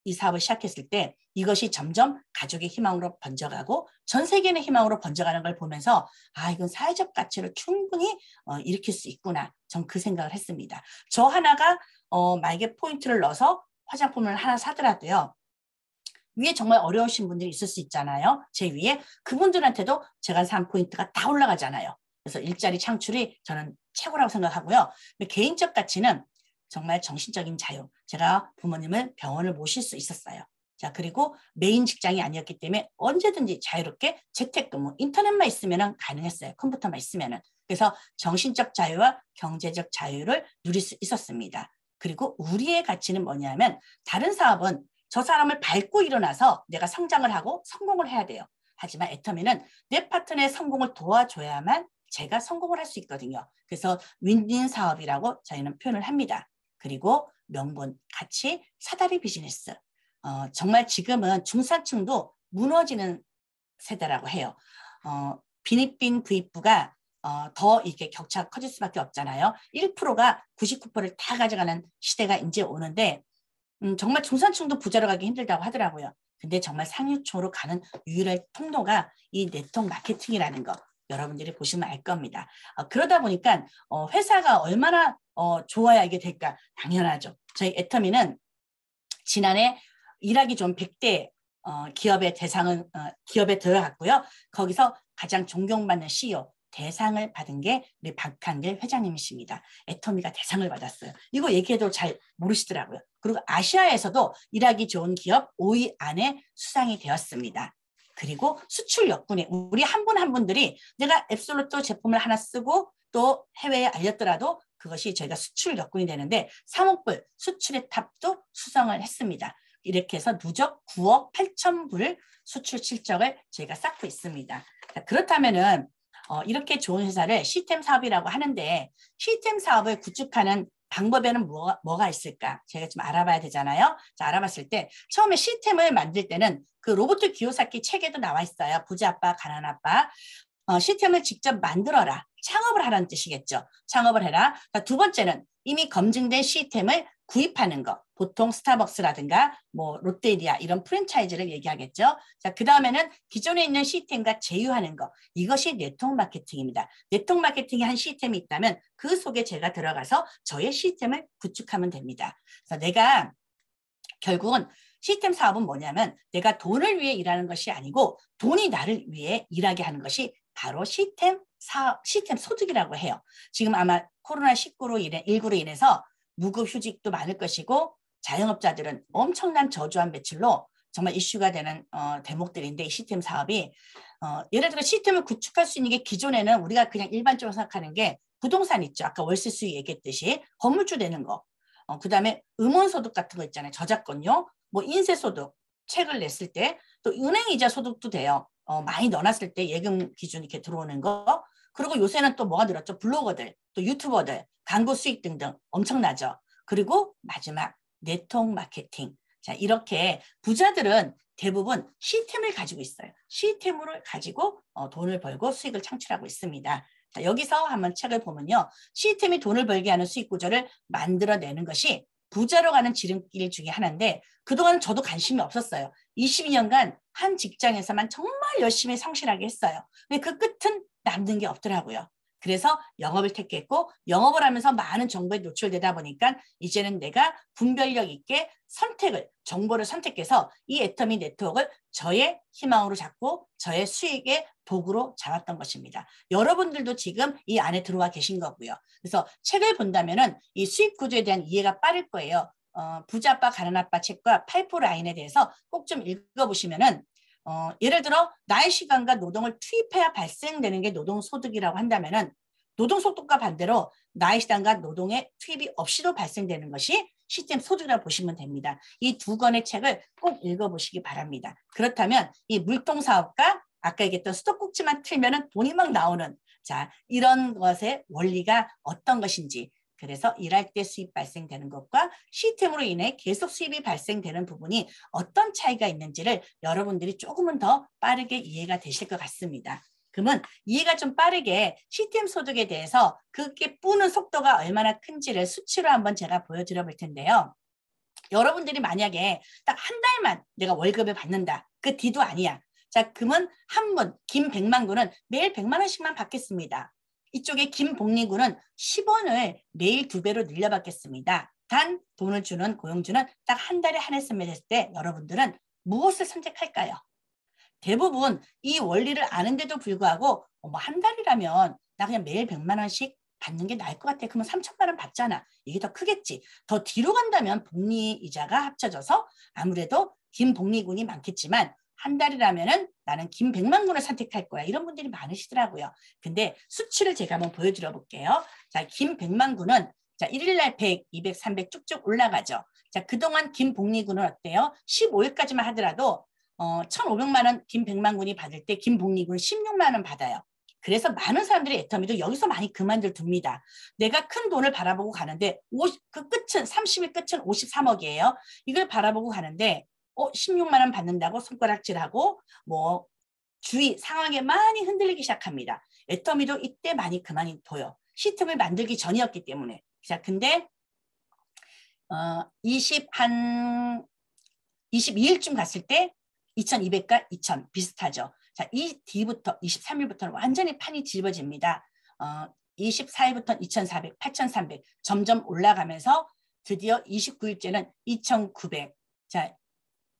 이 사업을 시작했을 때 이것이 점점 가족의 희망으로 번져가고 전 세계의 희망으로 번져가는 걸 보면서 이건 사회적 가치를 충분히 일으킬 수 있구나. 전 그 생각을 했습니다. 저 하나가 만약에 포인트를 넣어서 화장품을 하나 사더라도요. 위에 정말 어려우신 분들이 있을 수 있잖아요. 제 위에 그분들한테도 제가 산 포인트가 다 올라가잖아요. 그래서 일자리 창출이 저는 최고라고 생각하고요. 개인적 가치는 정말 정신적인 자유. 제가 부모님을 병원을 모실 수 있었어요. 자, 그리고 메인 직장이 아니었기 때문에 언제든지 자유롭게 재택근무, 인터넷만 있으면 가능했어요. 컴퓨터만 있으면. 그래서 정신적 자유와 경제적 자유를 누릴 수 있었습니다. 그리고 우리의 가치는 뭐냐면 다른 사업은 저 사람을 밟고 일어나서 내가 성장을 하고 성공을 해야 돼요. 하지만 애터미는 내 파트너의 성공을 도와줘야만 제가 성공을 할 수 있거든요. 그래서 윈윈 사업이라고 저희는 표현을 합니다. 그리고 명분, 가치, 사다리 비즈니스. 정말 지금은 중산층도 무너지는 세대라고 해요. 빈익빈 부익부가 더 이렇게 격차가 커질 수밖에 없잖아요. 1%가 99%를 다 가져가는 시대가 이제 오는데 정말 중산층도 부자로 가기 힘들다고 하더라고요. 근데 정말 상류층으로 가는 유일한 통로가 이 네트워크 마케팅이라는 거 여러분들이 보시면 알 겁니다. 그러다 보니까 회사가 얼마나 좋아야 이게 될까? 당연하죠. 저희 애터미는 지난해 일하기 좋은 100대 기업의 기업에 들어갔고요. 거기서 가장 존경받는 CEO 대상을 받은 게 우리 박한길 회장님이십니다. 애터미가 대상을 받았어요. 이거 얘기해도 잘 모르시더라고요. 그리고 아시아에서도 일하기 좋은 기업 5위 안에 수상이 되었습니다. 그리고 수출 역군에 우리 한 분 한 분들이 내가 앱솔루트 제품을 하나 쓰고 또 해외에 알렸더라도 그것이 저희가 수출 역군이 되는데 3억 불 수출의 탑도 수상을 했습니다. 이렇게 해서 누적 9억 8천 불 수출 실적을 저희가 쌓고 있습니다. 자, 그렇다면은 이렇게 좋은 회사를 시스템 사업이라고 하는데 시스템 사업을 구축하는 방법에는 뭐가 있을까? 제가 좀 알아봐야 되잖아요. 자, 알아봤을 때 처음에 시스템을 만들 때는 그 로봇 기요사키 책에도 나와 있어요. 부자 아빠, 가난 아빠. 시스템을 직접 만들어라. 창업을 하라는 뜻이겠죠. 창업을 해라. 자, 두 번째는 이미 검증된 시스템을 구입하는 거, 보통 스타벅스라든가 뭐 롯데리아 이런 프랜차이즈를 얘기하겠죠. 자, 그 다음에는 기존에 있는 시스템과 제휴하는 거, 이것이 네트워크 마케팅입니다. 네트워크 마케팅이 한 시스템이 있다면 그 속에 제가 들어가서 저의 시스템을 구축하면 됩니다. 그래서 내가 결국은 시스템 사업은 뭐냐면 내가 돈을 위해 일하는 것이 아니고 돈이 나를 위해 일하게 하는 것이 바로 시스템 소득이라고 해요. 지금 아마 코로나19로 인해서 무급휴직도 많을 것이고 자영업자들은 엄청난 저조한 매출로 정말 이슈가 되는 대목들인데 이 시스템 사업이 예를 들어 시스템을 구축할 수 있는 게 기존에는 우리가 그냥 일반적으로 생각하는 게 부동산 있죠. 아까 월세 수익 얘기했듯이 건물주 되는 거. 그다음에 음원소득 같은 거 있잖아요. 저작권료, 뭐 인쇄소득, 책을 냈을 때 또 은행이자 소득도 돼요. 많이 넣어놨을 때 예금 기준 이렇게 들어오는 거. 그리고 요새는 또 뭐가 늘었죠? 블로거들, 또 유튜버들, 광고 수익 등등 엄청나죠. 그리고 마지막 네트워크 마케팅. 자, 이렇게 부자들은 대부분 시스템을 가지고 있어요. 시스템을 가지고 돈을 벌고 수익을 창출하고 있습니다. 자, 여기서 한번 책을 보면요. 시스템이 돈을 벌게 하는 수익 구조를 만들어내는 것이 부자로 가는 지름길 중에 하나인데 그동안 저도 관심이 없었어요. 22년간 한 직장에서만 정말 열심히 성실하게 했어요. 근데 그 끝은 남는 게 없더라고요. 그래서 영업을 택했고 영업을 하면서 많은 정보에 노출되다 보니까 이제는 내가 분별력 있게 정보를 선택해서 이 애터미 네트워크를 저의 희망으로 잡고 저의 수익의 도구로 잡았던 것입니다. 여러분들도 지금 이 안에 들어와 계신 거고요. 그래서 책을 본다면은 이 수익 구조에 대한 이해가 빠를 거예요. 부자 아빠 가난 아빠 책과 파이프라인에 대해서 꼭 좀 읽어보시면은 예를 들어 나의 시간과 노동을 투입해야 발생되는 게 노동소득이라고 한다면은 노동소득과 반대로 나의 시간과 노동의 투입이 없이도 발생되는 것이 시스템 소득이라고 보시면 됩니다. 이 두 권의 책을 꼭 읽어보시기 바랍니다. 그렇다면 이 물통사업과 아까 얘기했던 수도꼭지만 틀면은 돈이 막 나오는 자 이런 것의 원리가 어떤 것인지 그래서 일할 때 수입 발생되는 것과 시스템으로 인해 계속 수입이 발생되는 부분이 어떤 차이가 있는지를 여러분들이 조금은 더 빠르게 이해가 되실 것 같습니다. 그러면 이해가 좀 빠르게 시스템 소득에 대해서 그게 뿌는 속도가 얼마나 큰지를 수치로 한번 제가 보여드려 볼 텐데요. 여러분들이 만약에 딱 한 달만 내가 월급을 받는다. 그 뒤도 아니야. 자, 그러면 한 분, 김백만군은 매일 100만 원씩만 받겠습니다. 이쪽에 김복리군은 10원을 매일 2배로 늘려받겠습니다. 단 돈을 주는 고용주는 딱 한 달에 한 해 했을 때 여러분들은 무엇을 선택할까요? 대부분 이 원리를 아는데도 불구하고 한 달이라면 나 그냥 매일 100만 원씩 받는 게 나을 것 같아. 그러면 3천만 원 받잖아. 이게 더 크겠지. 더 뒤로 간다면 복리이자가 합쳐져서 아무래도 김복리군이 많겠지만 한 달이라면은 나는 김백만군을 선택할 거야. 이런 분들이 많으시더라고요. 근데 수치를 제가 한번 보여드려 볼게요. 자, 김백만군은 자, 1일날 100, 200, 300 쭉쭉 올라가죠. 자, 그동안 김복리군은 어때요? 15일까지만 하더라도 1,500만 원 김백만군이 받을 때 김복리군은 16만 원 받아요. 그래서 많은 사람들이 애터미도 여기서 많이 그만들 둡니다. 내가 큰 돈을 바라보고 가는데 그 끝은 30일 끝은 53억이에요. 이걸 바라보고 가는데 16만 원 받는다고 손가락질하고 뭐 주위 상황에 많이 흔들리기 시작합니다. 애터미도 이때 많이 그만이 둬요. 시스템을 만들기 전이었기 때문에. 자, 근데 22일쯤 갔을 때 2200과 2000 비슷하죠. 자, 이 뒤부터 23일부터는 완전히 판이 뒤집어집니다. 24일부터 2400, 8300 점점 올라가면서 드디어 29일째는 2900, 자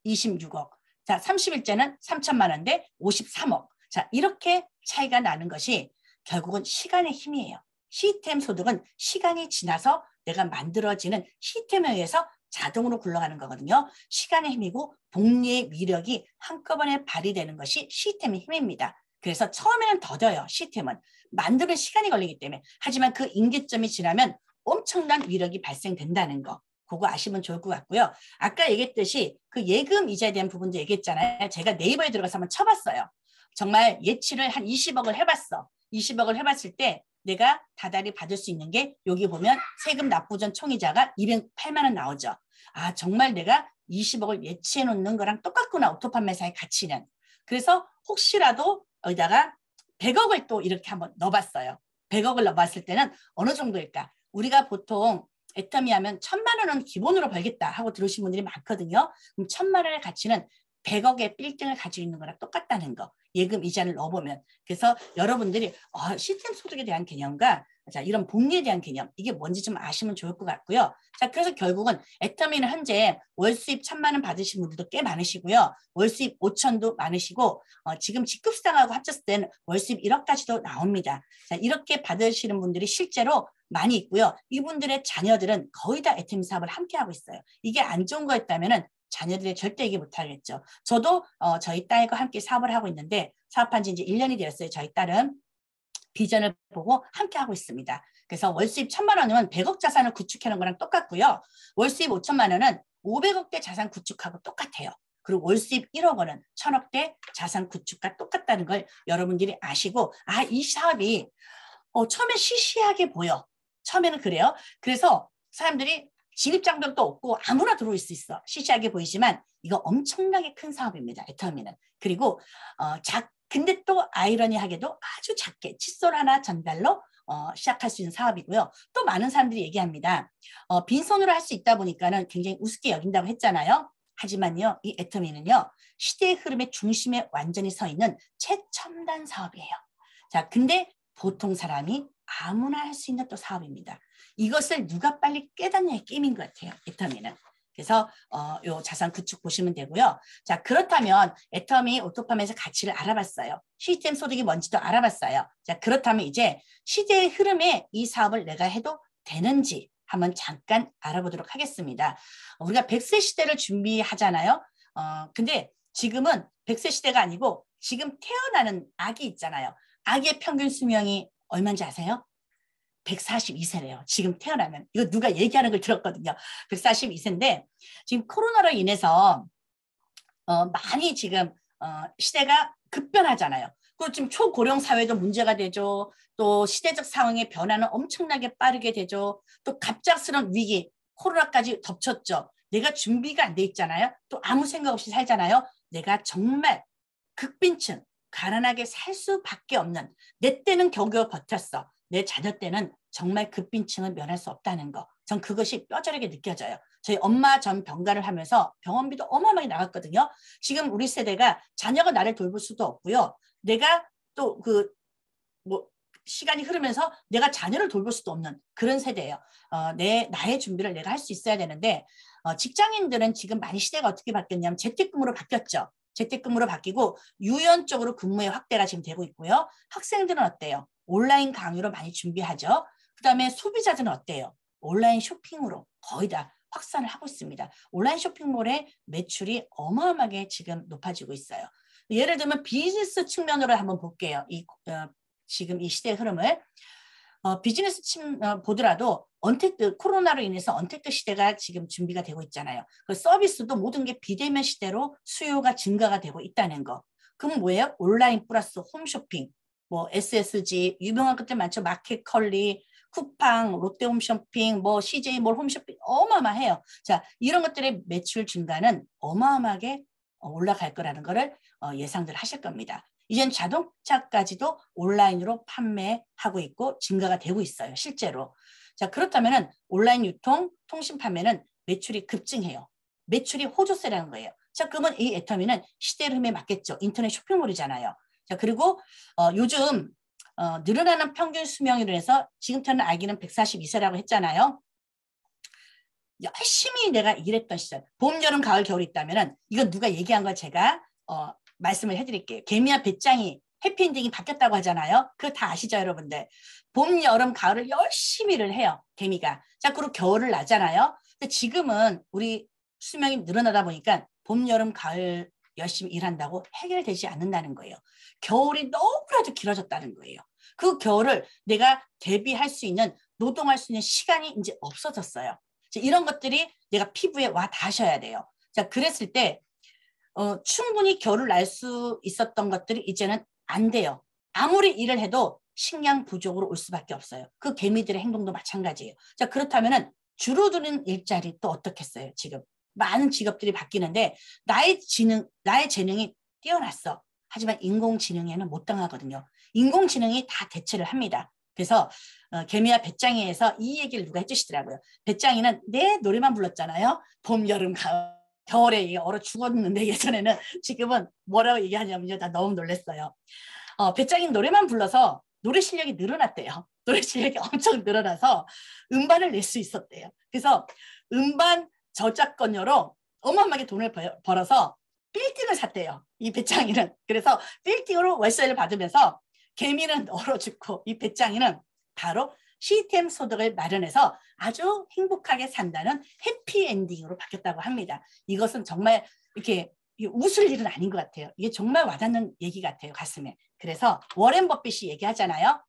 26억, 자 30일째는 3천만 원대 53억. 자, 이렇게 차이가 나는 것이 결국은 시간의 힘이에요. 시스템 소득은 시간이 지나서 내가 만들어지는 시스템에 의해서 자동으로 굴러가는 거거든요. 시간의 힘이고 복리의 위력이 한꺼번에 발휘되는 것이 시스템의 힘입니다. 그래서 처음에는 더뎌요. 시스템은. 만드는 시간이 걸리기 때문에. 하지만 그 임계점이 지나면 엄청난 위력이 발생된다는 거. 그거 아시면 좋을 것 같고요. 아까 얘기했듯이 그 예금 이자에 대한 부분도 얘기했잖아요. 제가 네이버에 들어가서 한번 쳐봤어요. 정말 예치를 한 20억을 해봤어. 20억을 해봤을 때 내가 다달이 받을 수 있는 게 여기 보면 세금 납부 전 총이자가 208만 원 나오죠. 아, 정말 내가 20억을 예치해 놓는 거랑 똑같구나. 오토판매사의 가치는. 그래서 혹시라도 여기다가 100억을 또 이렇게 한번 넣어봤어요. 100억을 넣어봤을 때는 어느 정도일까? 우리가 보통 애터미 하면 1,000만 원은 기본으로 벌겠다 하고 들으신 분들이 많거든요. 그럼 1,000만 원의 가치는 100억의 빌딩을 가지고 있는 거랑 똑같다는 거. 예금 이자를 넣어보면. 그래서 여러분들이 시스템 소득에 대한 개념과 자, 이런 복리에 대한 개념, 이게 뭔지 좀 아시면 좋을 것 같고요. 자, 그래서 결국은 애터미는 현재 월 수입 1,000만 원 받으신 분들도 꽤 많으시고요. 월 수입 5천도 많으시고 지금 직급상하고 합쳤을 때는 월 수입 1억까지도 나옵니다. 자, 이렇게 받으시는 분들이 실제로 많이 있고요. 이분들의 자녀들은 거의 다 애터미 사업을 함께 하고 있어요. 이게 안 좋은 거였다면은 자녀들이 절대 얘기 못하겠죠. 저도 저희 딸과 함께 사업을 하고 있는데 사업한 지 이제 1년이 되었어요. 저희 딸은 비전을 보고 함께 하고 있습니다. 그래서 월 수입 1,000만 원이면 100억 자산을 구축하는 거랑 똑같고요. 월 수입 5천만 원은 500억대 자산 구축하고 똑같아요. 그리고 월 수입 1억 원은 1,000억대 자산 구축과 똑같다는 걸 여러분들이 아시고 이 사업이 처음에 시시하게 보여. 처음에는 그래요. 그래서 사람들이 진입장벽도 없고 아무나 들어올 수 있어. 시시하게 보이지만 이거 엄청나게 큰 사업입니다. 애터미는. 그리고 근데 또 아이러니하게도 아주 작게 칫솔 하나 전달로 시작할 수 있는 사업이고요. 또 많은 사람들이 얘기합니다. 빈손으로 할 수 있다 보니까는 굉장히 우습게 여긴다고 했잖아요. 하지만요, 이 애터미는요, 시대의 흐름의 중심에 완전히 서 있는 최첨단 사업이에요. 자, 근데 보통 사람이 아무나 할 수 있는 또 사업입니다. 이것을 누가 빨리 깨닫냐의 게임인 것 같아요. 애터미는. 그래서 요 자산 구축 보시면 되고요. 자, 그렇다면 애터미 오토팜에서 가치를 알아봤어요. 시스템 소득이 뭔지도 알아봤어요. 자, 그렇다면 이제 시대의 흐름에 이 사업을 내가 해도 되는지 한번 잠깐 알아보도록 하겠습니다. 우리가 100세 시대를 준비하잖아요. 근데 지금은 100세 시대가 아니고 지금 태어나는 아기 있잖아요. 아기의 평균 수명이 얼마인지 아세요? 142세래요. 지금 태어나면. 이거 누가 얘기하는 걸 들었거든요. 142세인데 지금 코로나로 인해서 많이 지금 시대가 급변하잖아요. 그리고 지금 초고령 사회도 문제가 되죠. 또 시대적 상황의 변화는 엄청나게 빠르게 되죠. 또 갑작스러운 위기, 코로나까지 덮쳤죠. 내가 준비가 안 돼 있잖아요. 또 아무 생각 없이 살잖아요. 내가 정말 극빈층, 가난하게 살 수밖에 없는 내 때는 겨우겨우 버텼어. 내 자녀 때는 정말 급빈층을 면할 수 없다는 거. 전 그것이 뼈저리게 느껴져요. 저희 엄마 전 병가를 하면서 병원비도 어마어마하게 나갔거든요. 지금 우리 세대가 자녀가 나를 돌볼 수도 없고요. 내가 또 시간이 흐르면서 내가 자녀를 돌볼 수도 없는 그런 세대예요. 나의 준비를 내가 할 수 있어야 되는데 직장인들은 지금 많이 시대가 어떻게 바뀌었냐면 재택근무로 바뀌었죠. 재택근무로 바뀌고 유연적으로 근무의 확대가 지금 되고 있고요. 학생들은 어때요? 온라인 강의로 많이 준비하죠. 그다음에 소비자들은 어때요? 온라인 쇼핑으로 거의 다 확산을 하고 있습니다. 온라인 쇼핑몰의 매출이 어마어마하게 지금 높아지고 있어요. 예를 들면 비즈니스 측면으로 한번 볼게요. 지금 이 시대의 흐름을. 비즈니스 보더라도 코로나로 인해서 언택트 시대가 지금 준비가 되고 있잖아요. 그 서비스도 모든 게 비대면 시대로 수요가 증가가 되고 있다는 거. 그럼 뭐예요? 온라인 플러스 홈쇼핑, SSG, 유명한 것들 많죠. 마켓컬리, 쿠팡, 롯데홈쇼핑, CJ몰 홈쇼핑 어마어마해요. 자, 이런 것들의 매출 증가는 어마어마하게 올라갈 거라는 거를 예상들 하실 겁니다. 이젠 자동차까지도 온라인으로 판매하고 있고 증가가 되고 있어요. 실제로. 자, 그렇다면 온라인 유통, 통신 판매는 매출이 급증해요. 매출이 호조세라는 거예요. 자, 그러면 이 애터미는 시대의 흐름에 맞겠죠. 인터넷 쇼핑몰이잖아요. 자, 그리고 요즘 늘어나는 평균 수명으로 해서 지금 태어난 아기는 142세라고 했잖아요. 열심히 내가 일했던 시절, 봄, 여름, 가을, 겨울이 있다면 이건 누가 얘기한 걸 제가 말씀을 해드릴게요. 개미와 배짱이 해피엔딩이 바뀌었다고 하잖아요. 그거 다 아시죠, 여러분들? 봄, 여름, 가을을 열심히 일을 해요, 개미가. 자, 그리고 겨울을 나잖아요. 근데 지금은 우리 수명이 늘어나다 보니까 봄, 여름, 가을 열심히 일한다고 해결되지 않는다는 거예요. 겨울이 너무나도 길어졌다는 거예요. 그 겨울을 내가 대비할 수 있는, 노동할 수 있는 시간이 이제 없어졌어요. 자, 이런 것들이 내가 피부에 와 닿으셔야 돼요. 자, 그랬을 때 충분히 겨울을 날 수 있었던 것들이 이제는 안 돼요. 아무리 일을 해도 식량 부족으로 올 수밖에 없어요. 그 개미들의 행동도 마찬가지예요. 자, 그렇다면은 줄어드는 일자리 또 어떻겠어요? 지금 많은 직업들이 바뀌는데 나의 재능이 뛰어났어. 하지만 인공지능에는 못 당하거든요. 인공지능이 다 대체를 합니다. 그래서 개미와 배짱이에서 이 얘기를 누가 해주시더라고요. 배짱이는 내 노래만 불렀잖아요. 봄, 여름, 가을, 겨울에 얼어 죽었는데 예전에는, 지금은 뭐라고 얘기하냐면요. 나 너무 놀랐어요. 배짱이는 노래만 불러서 노래 실력이 늘어났대요. 노래 실력이 엄청 늘어나서 음반을 낼 수 있었대요. 그래서 음반 저작권료로 어마어마하게 돈을 벌어서 빌딩을 샀대요. 이 배짱이는. 그래서 빌딩으로 월세를 받으면서 개미는 얼어 죽고 이 배짱이는 바로 시스템 소득을 마련해서 아주 행복하게 산다는 해피엔딩으로 바뀌었다고 합니다. 이것은 정말 이렇게 웃을 일은 아닌 것 같아요. 이게 정말 와닿는 얘기 같아요, 가슴에. 그래서 워렌 버핏이 얘기하잖아요.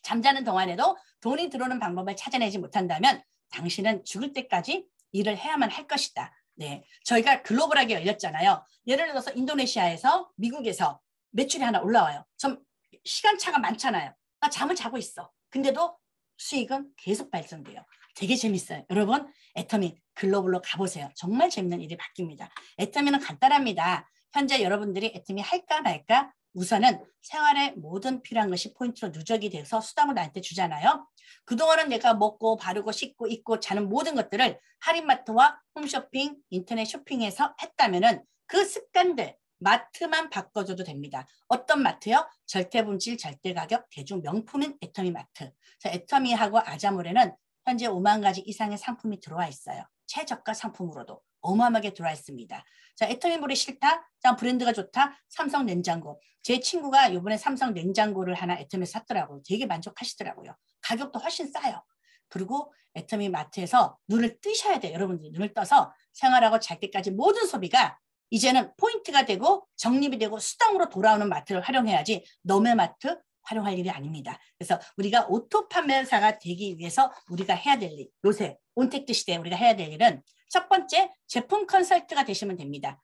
잠자는 동안에도 돈이 들어오는 방법을 찾아내지 못한다면 당신은 죽을 때까지 일을 해야만 할 것이다. 네, 저희가 글로벌하게 열렸잖아요. 예를 들어서 인도네시아에서, 미국에서 매출이 하나 올라와요. 좀 시간차가 많잖아요. 나 잠을 자고 있어. 근데도 수익은 계속 발생돼요. 되게 재밌어요. 여러분, 애터미 글로벌로 가보세요. 정말 재밌는 일이 바뀝니다. 애터미는 간단합니다. 현재 여러분들이 애터미 할까 말까, 우선은 생활에 모든 필요한 것이 포인트로 누적이 돼서 수당을 나한테 주잖아요. 그동안은 내가 먹고 바르고 씻고 입고 자는 모든 것들을 할인마트와 홈쇼핑, 인터넷 쇼핑에서 했다면은 그 습관들, 마트만 바꿔줘도 됩니다. 어떤 마트요? 절대분질, 절대가격, 대중 명품인 애터미 마트. 애터미하고 아자몰에는 현재 5만 가지 이상의 상품이 들어와 있어요. 최저가 상품으로도 어마어마하게 들어와 있습니다. 자, 애터미물이 싫다? 자, 브랜드가 좋다? 삼성 냉장고. 제 친구가 이번에 삼성 냉장고를 하나 애터미에서 샀더라고요. 되게 만족하시더라고요. 가격도 훨씬 싸요. 그리고 애터미 마트에서 눈을 뜨셔야 돼요. 여러분들이 눈을 떠서 생활하고 잘 때까지 모든 소비가 이제는 포인트가 되고 적립이 되고 수당으로 돌아오는 마트를 활용해야지 너의 마트 활용할 일이 아닙니다. 그래서 우리가 오토 판매사가 되기 위해서 우리가 해야 될 일, 요새 온택트 시대에 우리가 해야 될 일은 첫 번째, 제품 컨설트가 되시면 됩니다.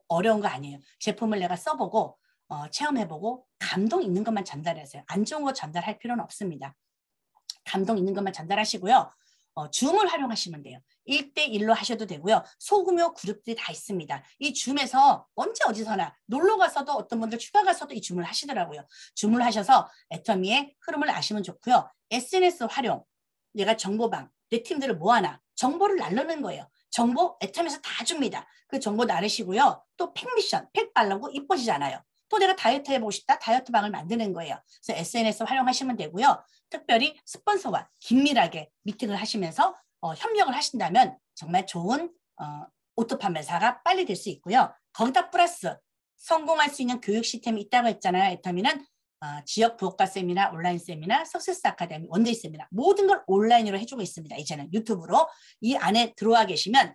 어려운 거 아니에요. 제품을 내가 써보고 체험해보고 감동 있는 것만 전달하세요. 안 좋은 거 전달할 필요는 없습니다. 감동 있는 것만 전달하시고요. 줌을 활용하시면 돼요. 1대1로 하셔도 되고요. 소규모 그룹들이 다 있습니다. 이 줌에서 언제 어디서나 놀러 가서도 어떤 분들 휴가 가서도 이 줌을 하시더라고요. 줌을 하셔서 애터미의 흐름을 아시면 좋고요. SNS 활용, 내가 정보방, 내 팀들을 모아놔. 정보를 나르는 거예요. 정보 애터미에서 다 줍니다. 그 정보 나르시고요. 또 팩 미션, 팩 바르고 이뻐지잖아요. 또 내가 다이어트 해보고 싶다. 다이어트 방을 만드는 거예요. 그래서 SNS 활용하시면 되고요. 특별히 스폰서와 긴밀하게 미팅을 하시면서 협력을 하신다면 정말 좋은 오토 판매사가 빨리 될 수 있고요. 거기다 플러스 성공할 수 있는 교육 시스템이 있다고 했잖아요. 애터미는 지역 부업가 세미나, 온라인 세미나, 석세스 아카데미, 원데이 세미나 모든 걸 온라인으로 해주고 있습니다. 이제는 유튜브로. 이 안에 들어와 계시면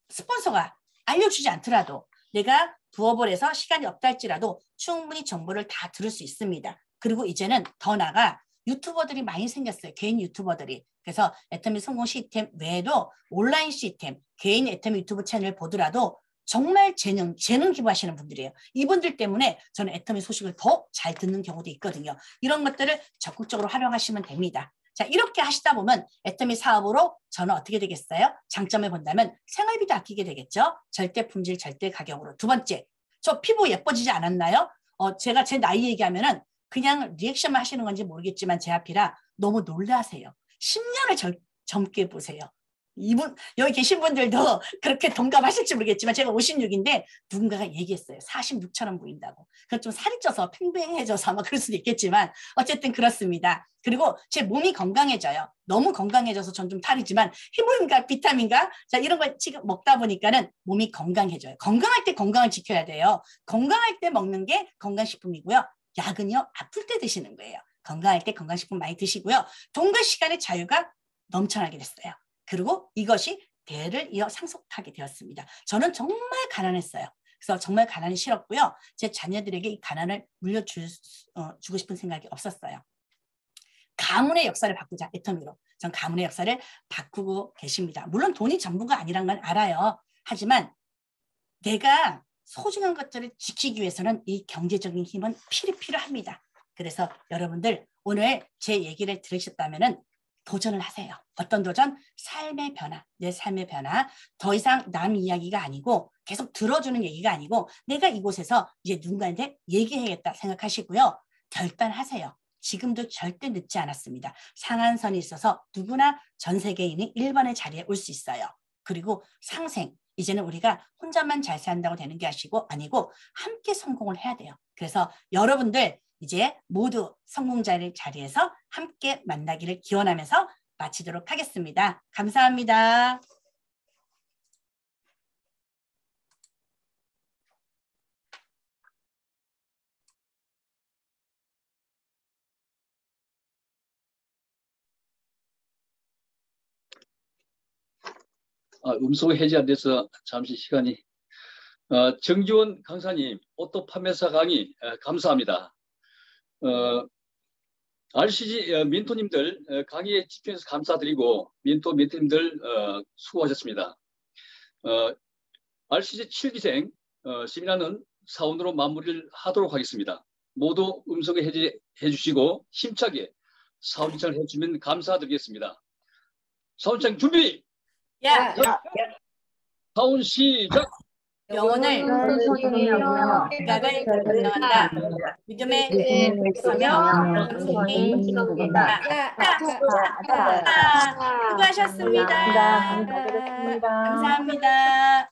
스폰서가 알려주지 않더라도 내가 부업을 해서 시간이 없다 할지라도 충분히 정보를 다 들을 수 있습니다. 그리고 이제는 더 나아가 유튜버들이 많이 생겼어요. 개인 유튜버들이. 그래서 애터미 성공 시스템 외에도 온라인 시스템, 개인 애터미 유튜브 채널을 보더라도 정말 재능 기부하시는 분들이에요. 이분들 때문에 저는 애터미 소식을 더 잘 듣는 경우도 있거든요. 이런 것들을 적극적으로 활용하시면 됩니다. 자, 이렇게 하시다 보면 애터미 사업으로 저는 어떻게 되겠어요? 장점을 본다면 생활비도 아끼게 되겠죠. 절대 품질, 절대 가격으로. 두 번째, 저 피부 예뻐지지 않았나요? 제가 제 나이 얘기하면은 그냥 리액션만 하시는 건지 모르겠지만 제 앞이라 너무 놀라세요. 10년을 젊게 보세요. 이분 여기 계신 분들도 그렇게 동감하실지 모르겠지만 제가 56인데 누군가가 얘기했어요. 46처럼 보인다고. 그건 좀 살이 쪄서 팽팽해져서 아마 그럴 수도 있겠지만 어쨌든 그렇습니다. 그리고 제 몸이 건강해져요. 너무 건강해져서 전 좀 탈이지만 힘인가 비타민가 자 이런 걸 지금 먹다 보니까는 몸이 건강해져요. 건강할 때 건강을 지켜야 돼요. 건강할 때 먹는 게 건강식품이고요. 약은요 아플 때 드시는 거예요. 건강할 때 건강식품 많이 드시고요. 돈과 시간의 자유가 넘쳐나게 됐어요. 그리고 이것이 대를 이어 상속하게 되었습니다. 저는 정말 가난했어요. 그래서 정말 가난이 싫었고요. 제 자녀들에게 이 가난을 물려주고 싶은 생각이 없었어요. 가문의 역사를 바꾸자, 애터미로. 전 가문의 역사를 바꾸고 계십니다. 물론 돈이 전부가 아니란 건 알아요. 하지만 내가 소중한 것들을 지키기 위해서는 이 경제적인 힘은 필요합니다. 그래서 여러분들 오늘 제 얘기를 들으셨다면은 도전을 하세요. 어떤 도전? 삶의 변화, 내 삶의 변화. 더 이상 남 이야기가 아니고 계속 들어주는 얘기가 아니고 내가 이곳에서 이제 누군가한테 얘기해야겠다 생각하시고요. 결단하세요. 지금도 절대 늦지 않았습니다. 상한선이 있어서 누구나 전 세계인이 1번의 자리에 올 수 있어요. 그리고 상생, 이제는 우리가 혼자만 잘 산다고 되는 게 아니고 함께 성공을 해야 돼요. 그래서 여러분들 이제 모두 성공자의 자리에서 함께 만나기를 기원하면서 마치도록 하겠습니다. 감사합니다. 음성 해제 안 돼서 잠시 시간이. 정지원 강사님, 오토 판매사 강의 감사합니다. RCG 민토님들 강의에 집중해서 감사드리고 민토님들 수고하셨습니다. RCG 7기생 세미나는 사원으로 마무리를 하도록 하겠습니다. 모두 음성 해제해 주시고 힘차게 사원 신청을 해주시면 감사드리겠습니다. 사원 신청 준비! 야! 사원 시작! 영혼을 생각을 결정한다. 믿음에 서며 수고하셨습니다. 수고하셨습니다. 감사합니다.